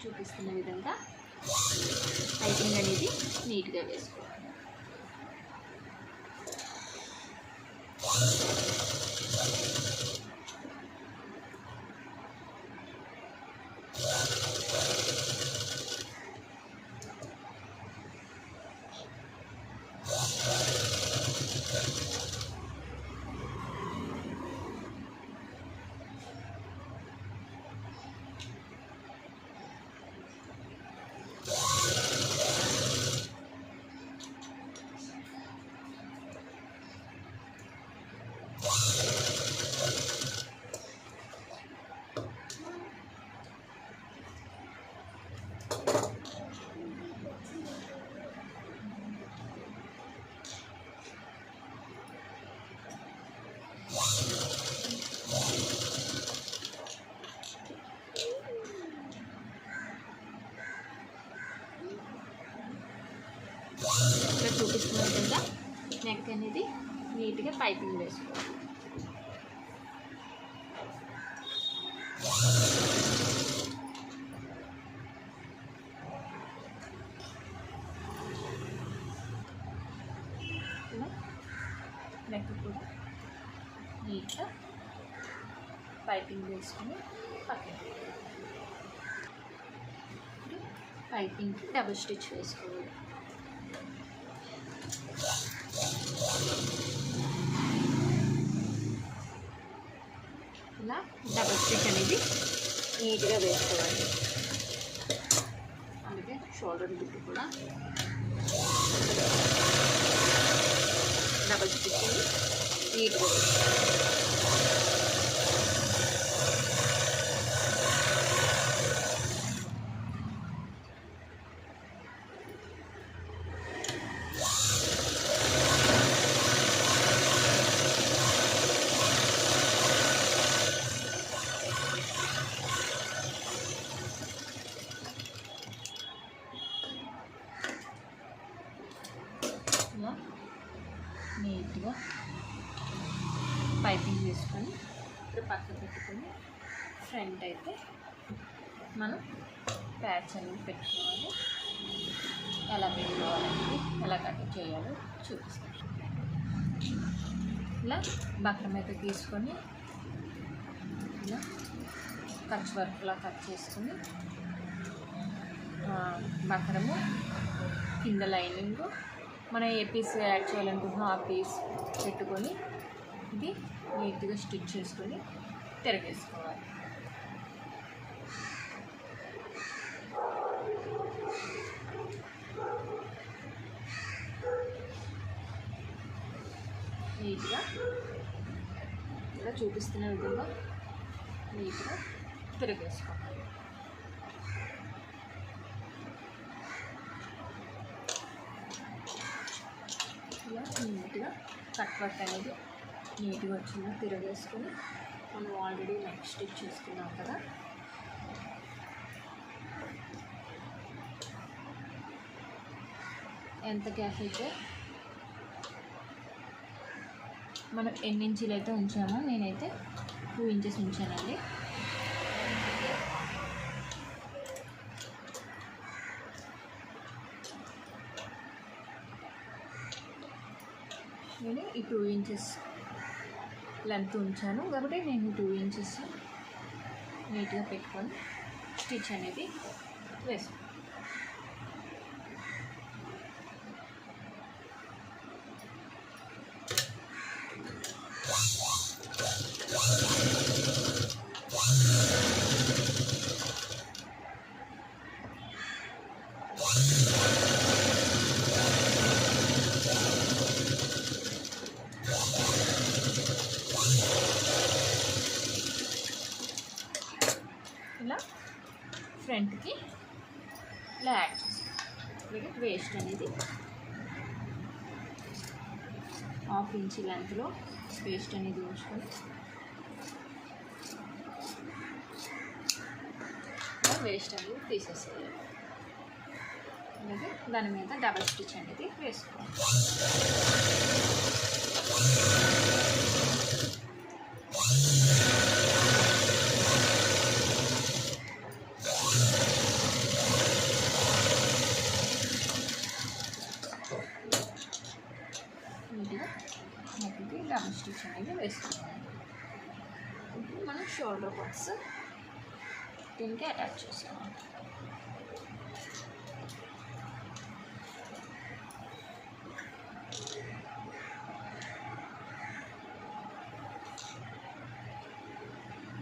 చూపిస్తున్న విధంగా పైపింగ్ అనేది నీట్గా వేసుకోవాలి. వేసుకున్న విధంగా నెక్ అనేది నీట్గా పైపింగ్ వేసుకోవాలి. ఇలా నెక్ కూడా నీట్గా పైపింగ్ వేసుకొని పక్కన పైపింగ్కి డబుల్ స్టిచ్ వేసుకోవాలి. ఇలా డబుల్ స్టిచ్ అనేది నీట్గా వేసుకోవాలి. అందుకే షోల్డర్ బిట్ కూడా డబుల్ స్టిచ్ నీట్గా వేసుకోవాలి. నీట్గా పైపింగ్ వేసుకొని ఇప్పుడు పక్కన పెట్టుకొని ఫ్రంట్ అయితే మనం ప్యాచ్ అనేది పెట్టుకోవాలి. ఎలా పెట్టుకోవాలంటే ఎలా కట్ చేయాలో చూపిస్తాను. ఇలా బక్రం అయితే తీసుకొని ఇలా కచ్ వర్క్లా కట్ చేసుకొని బక్రము కింద లైనింగ్ మనం ఏ పీస్ యాడ్ చేయాలనుకుంటున్నాం ఆ పీస్ పెట్టుకొని ఇది నీట్గా స్టిచ్ చేసుకొని తిరగేసుకోవాలి. నీట్గా ఇలా చూపిస్తున్న విధంగా నీట్గా తిరగేసుకోవాలి. ఇలా నీట్గా కట్ వర్క్ అనేది నీట్గా వచ్చిందా తిరగేసుకొని మనం ఆల్రెడీ నెక్ స్టిచ్ చేసుకున్నాం కదా, ఎంత గ్యాప్ అయితే మనం ఎన్ని ఇంచులు అయితే ఉంచామో నేనైతే 2 ఇంచెస్ ఉంచానండి. నేను ఈ 2 ఇంచెస్ లెంత్ ఉంచాను కాబట్టి నేను 2 ఇంచెస్ నీట్గా పెట్టుకొని స్టిచ్ అనేది వేస్తాను. ఇలా ఫ్రంట్కి ఇలా యాడ్ చేస్తాం. వేస్ట్ అనేది 1/2 ఇంచ్ లెంత్లో వేస్ట్ అనేది ఉంచుకొని వేస్ట్ అనేది తీసేసేయాలి. అలాగే దాని మీద డబల్ స్టిచ్ అనేది వేసుకోవాలి. నీట్గా నెక్కి డబల్ స్టిచ్ అనేది వేసుకోవాలి. ఇప్పుడు మనం షోల్డర్ పార్ట్స్ దీనికి అటాచ్ చేసుకోవాలి.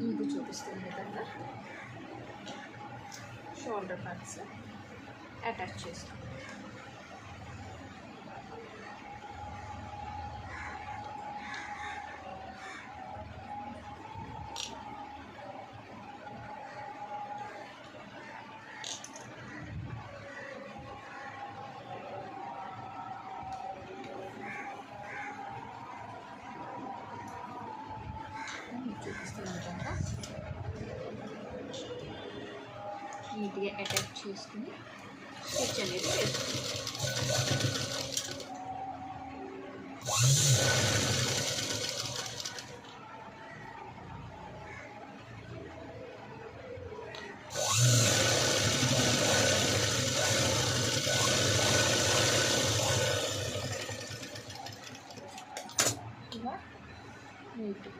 మీకు చూపిస్తున్న విధంగా షోల్డర్ పార్ట్స్ అటాచ్ చేసుకోవాలి. చూపిస్తున్న విధంగా నీట్గా అటాచ్ చేసుకుని స్టిచ్ అనేది వేసుకోవాలి. ఇలా నీట్గా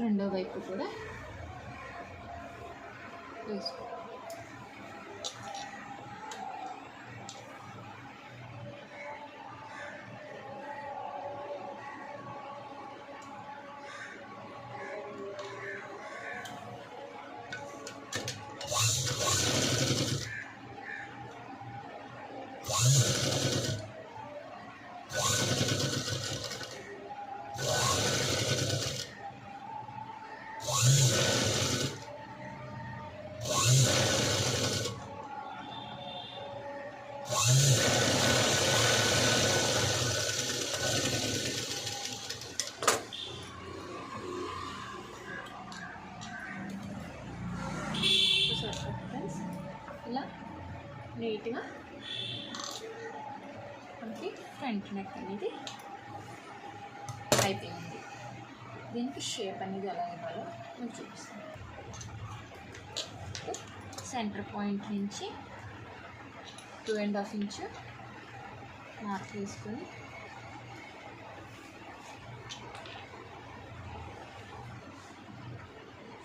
రెండో వైపు కూడా వేసుకో. ఫ్రెండ్స్ ఇలా నీట్గా మనకి ఫ్రంట్ నెక్ అనేది అయిపోయింది. దీనికి షేప్ అనేది ఎలా ఇవ్వాలో నేను చూపిస్తాను. సెంటర్ పాయింట్ నుంచి 2.5 ఇంచ్ మార్క్ వేసుకొని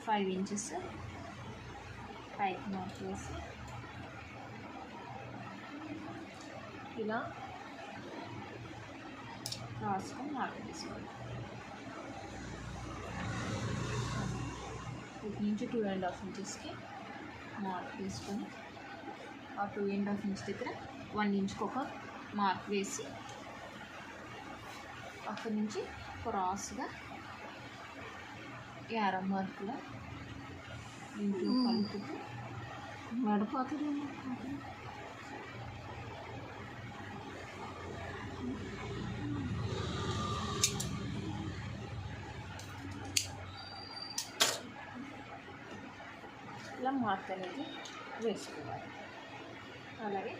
ఫైవ్ ఇంచెస్ పైకి మార్క్ వేసి ఇలా రాసుకొని మార్క్ వేసుకోవాలి. ఇటు నుంచి 2.5 ఇంచెస్కి మార్క్ వేసుకొని ఆ 2.5 ఇంచ్ దగ్గర 1 ఇంచ్కి ఒక మార్క్ వేసి అక్కడి నుంచి క్రాస్గా యారో మార్కులో ఇంట్లో కలుపుతూ మడిపోతుంది. ఇలా మార్క్ అనేది వేసుకోవాలి. అలాగే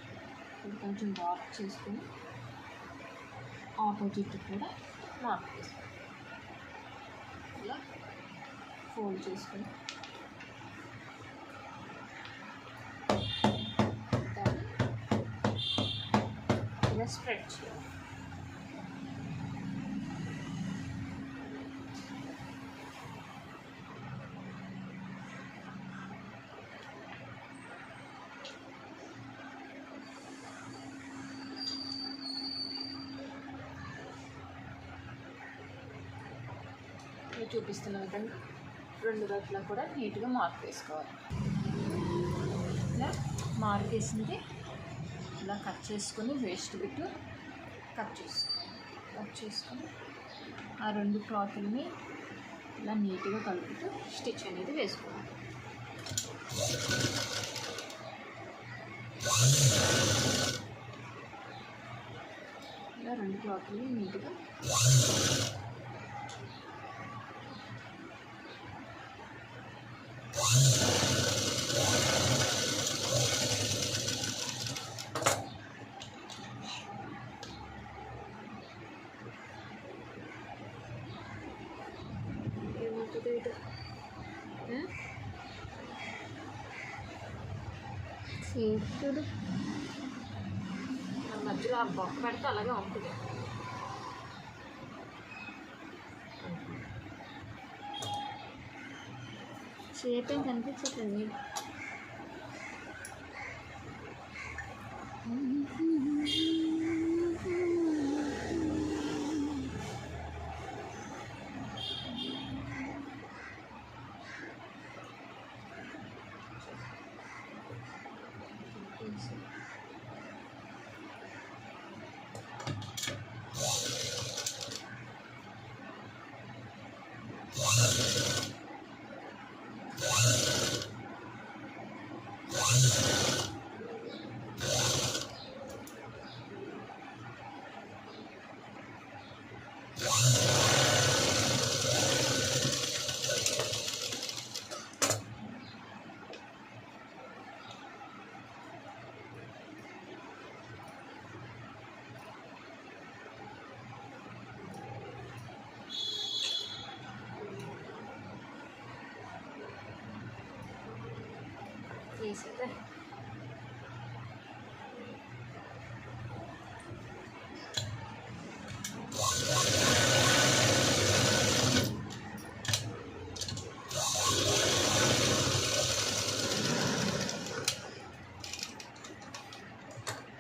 కొంచెం డార్క్ చేసుకొని ఆపోజిట్ కూడా మార్క్ వేసుకోవాలి. ఇలా ఫోల్డ్ చేసుకొని దాన్ని ఇలా స్ప్రెడ్ చేయాలి. చూపిస్తున్న విధంగా రెండు వైపులా కూడా నీట్గా మార్క్ వేసుకోవాలి. ఇలా మార్క్ వేసింది ఇలా కట్ చేసుకొని వేస్ట్ బిట్ కట్ చేసుకొని ఆ రెండు క్లాత్ని ఇలా నీట్గా కలుపుతూ స్టిచ్ అనేది వేసుకోవాలి. ఇలా రెండు క్లాత్ని నీట్గా చూడు మధ్యలో ఆ బొక్క పెడితే అలాగే ఉంటుంది. షేప్ ఏం కనిపించట్లేదు. తీసేదే.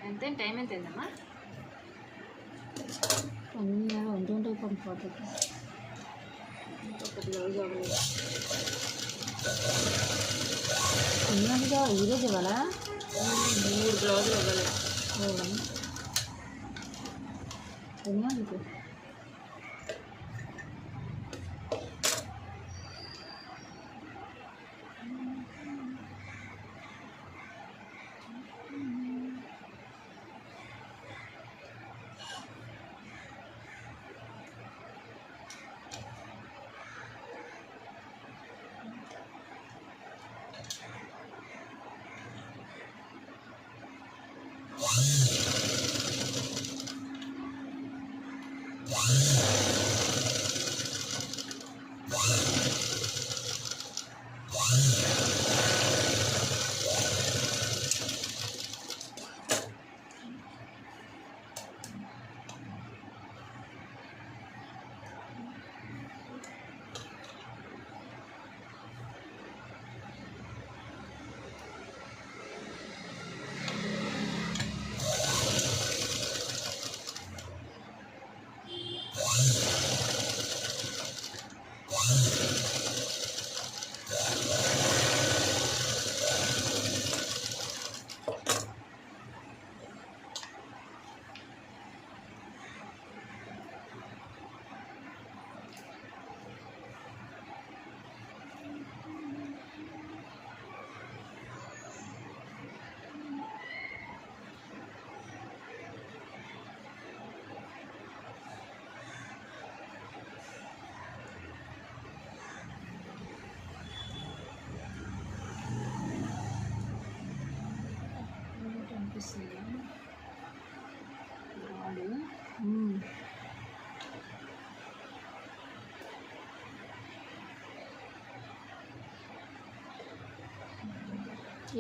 ఎంత టైం ఎంత అయిందమ్మా? 1 పంపుతుంది. ఒక బ్లౌజ్ అవ్వలేదు. ఉన్నదిగా ఈరోజు ఇవ్వాలా? 3 బ్లౌజులు అవ్వలేదు. ఎన్ని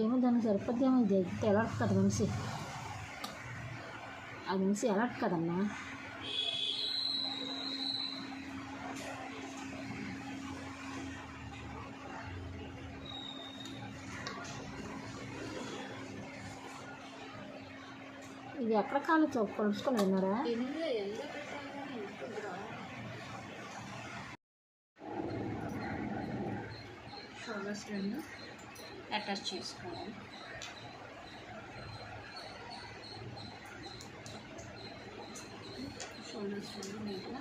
ఏమో దానికి సరిపోద్దేమో. ఇది ఎగితే ఎలర్ట్ కదా మనిషి, ఆ మనిషి ఎలర్ట్ కదమ్మా. ఇది ఎక్కడ కాలు కొలుచుకోలేన్నారా? షోల్డర్స్ 2 అటాచ్ చేసుకోవాలి. షోల్డర్స్ 2 నీట్గా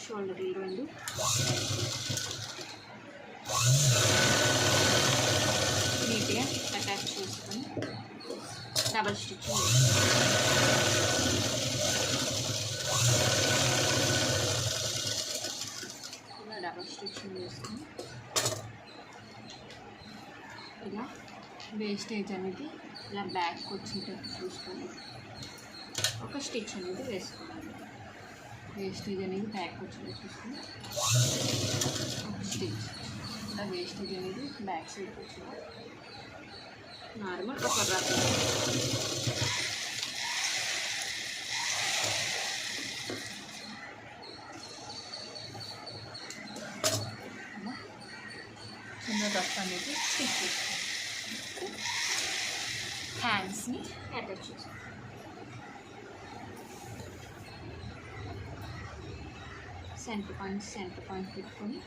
షోల్డర్ 2 నీట్గా అటాచ్ చేసుకొని డబల్ స్టిచ్చింగ్ ఇలా డబల్ స్టిచ్చింగ్ చేసుకొని ఇలా వేస్టేజ్ అనేది ఇలా బ్యాక్ వచ్చేటట్టు చూసుకొని ఒక స్టిచ్ అనేది వేసుకోవాలి. వేస్టేజ్ అనేది బ్యాక్ వచ్చేటట్టు చూసుకొని ఒక స్టిచ్ ఇలా వేస్టేజ్ అనేది బ్యాక్ సైడ్కి వచ్చింది. నార్మల్ ఒక రఫ్ చిన్న రఫ్ అనేది స్టిచ్ చేసుకోవాలి. హ్యాండ్స్ని అటాచ్ చేసుకోవాలి. సెంటర్ పాయింట్ పెట్టుకొని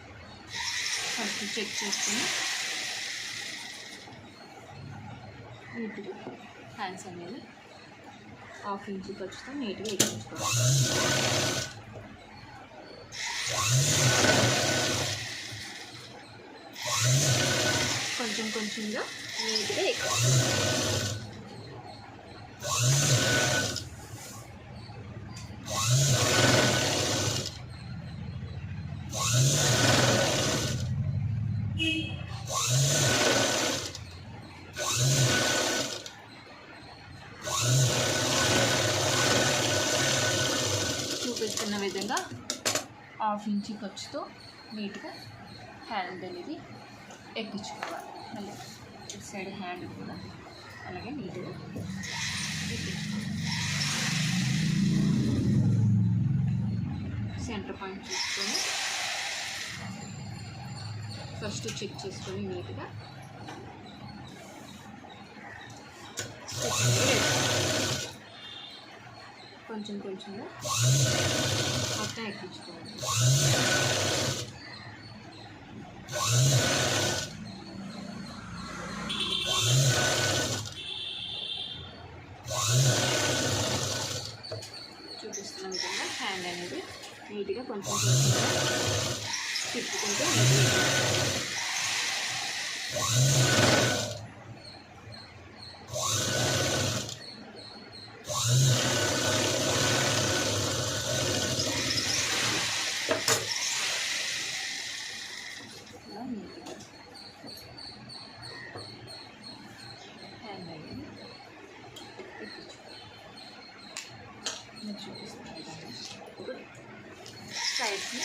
ఫస్ట్ చెక్ చేసుకొని నీట్గా హ్యాండ్స్ అనేది 1/2 ఇంచ్ ఖర్చుతో నీట్గా ఎక్కించుకోవాలి. కొంచెంగా నీట్గా ఎక్కించుకోవాలి. కింద 1/2 ఇంచ్ ఖర్చుతో నీట్గా హ్యాండ్ అనేది ఎక్కించుకోవాలి. మళ్ళీ ఇటు సైడ్ హ్యాండ్ కూడా అలాగే నీట్గా ఎక్కించుకోవాలి. సెంటర్ పాయింట్ చూసుకొని ఫస్ట్ చెక్ చేసుకొని నీట్గా కొంచెం కొంచెంగా మొత్తం ఎక్కించుకోవాలి. చూపిస్తున్న విధంగా హ్యాండ్ అనేది నీట్గా కొంచెం కొంచెంగా తిప్పుకుంటూ హ్యాండ్ అనేది చూపిస్తున్నాను. సైడ్ని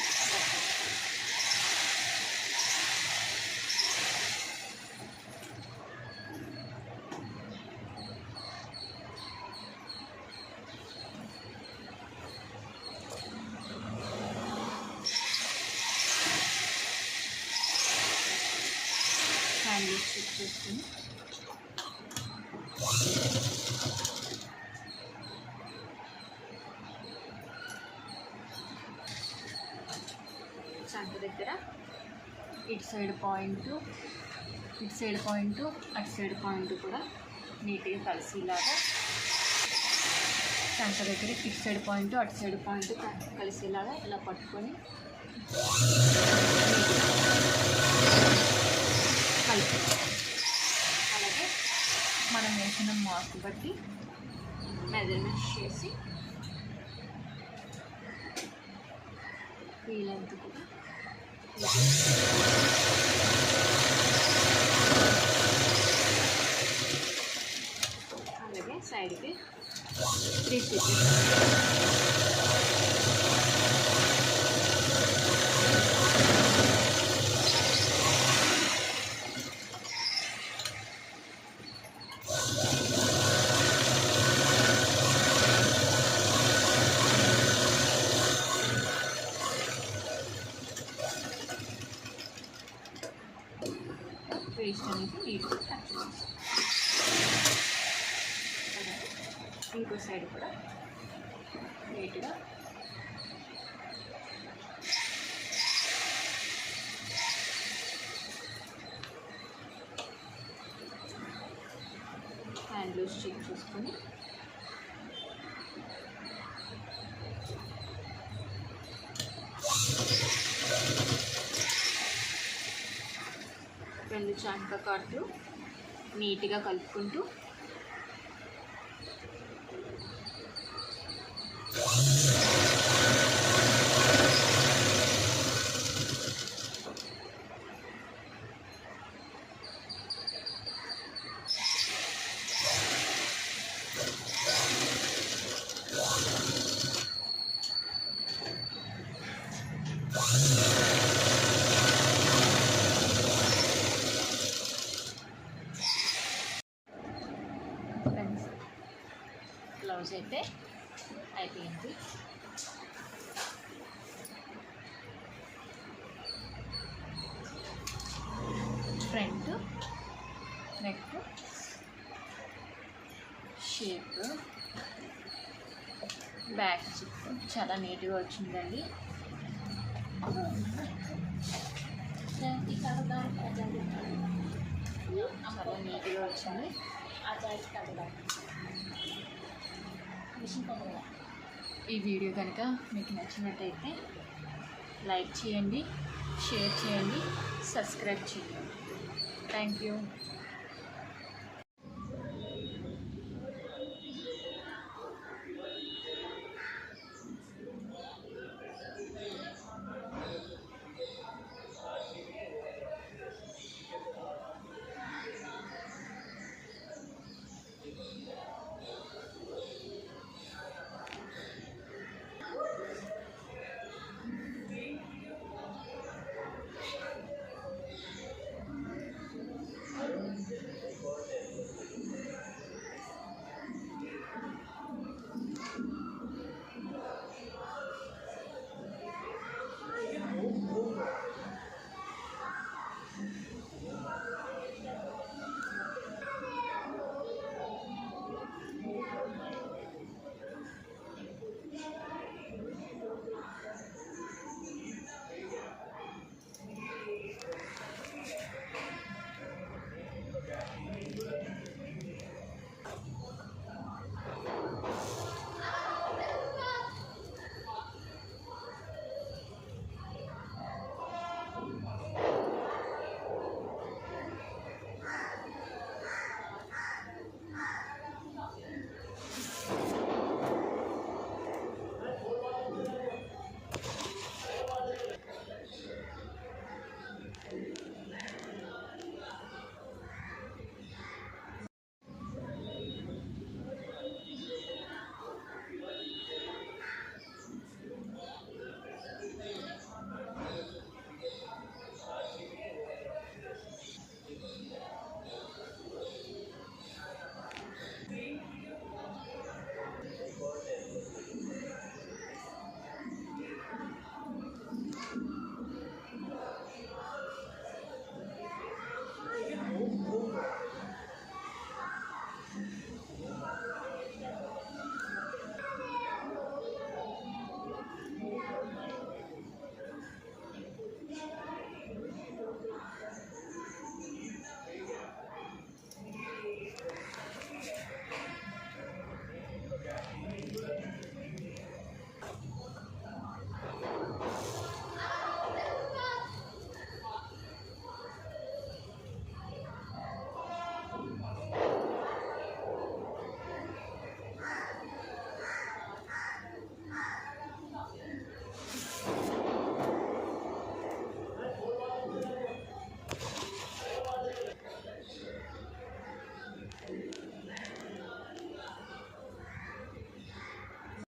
హ్యాండ్ చెక్ చేసుకుని చంక దగ్గర ఇటు సైడ్ పాయింట్ అటు సైడ్ పాయింట్ కూడా నీట్గా కలిసేలాగా చంక దగ్గర ఇటు సైడ్ పాయింట్ అటు సైడ్ పాయింట్ కలిసేలాగా ఇలా పట్టుకొని కలిపి అలాగే మనం వేసిన మార్క్ బట్టి మెజర్మెంట్స్ చేసి వీలెంత కూడా అలాగే సైడ్కి 3 స్టిచెస్ పేస్ట్ అనేది నీట్గా కట్ చేసేస్తాం. ఇంకో సైడ్ కూడా నీట్గా హ్యాండ్ లూజ్ చెక్ చేసుకొని రెండు చాంక కాట్లు నీట్గా కలుపుకుంటూ బ్లౌజ్ అయితే అయిపోయింది. Front neck shape back zip చాలా నీట్గా వచ్చిందండి. చాలా నీట్గా వచ్చింది. ఈ వీడియో కనుక మీకు నచ్చినట్టయితే లైక్ చేయండి, షేర్ చేయండి, సబ్స్క్రైబ్ చేయండి. Thank you.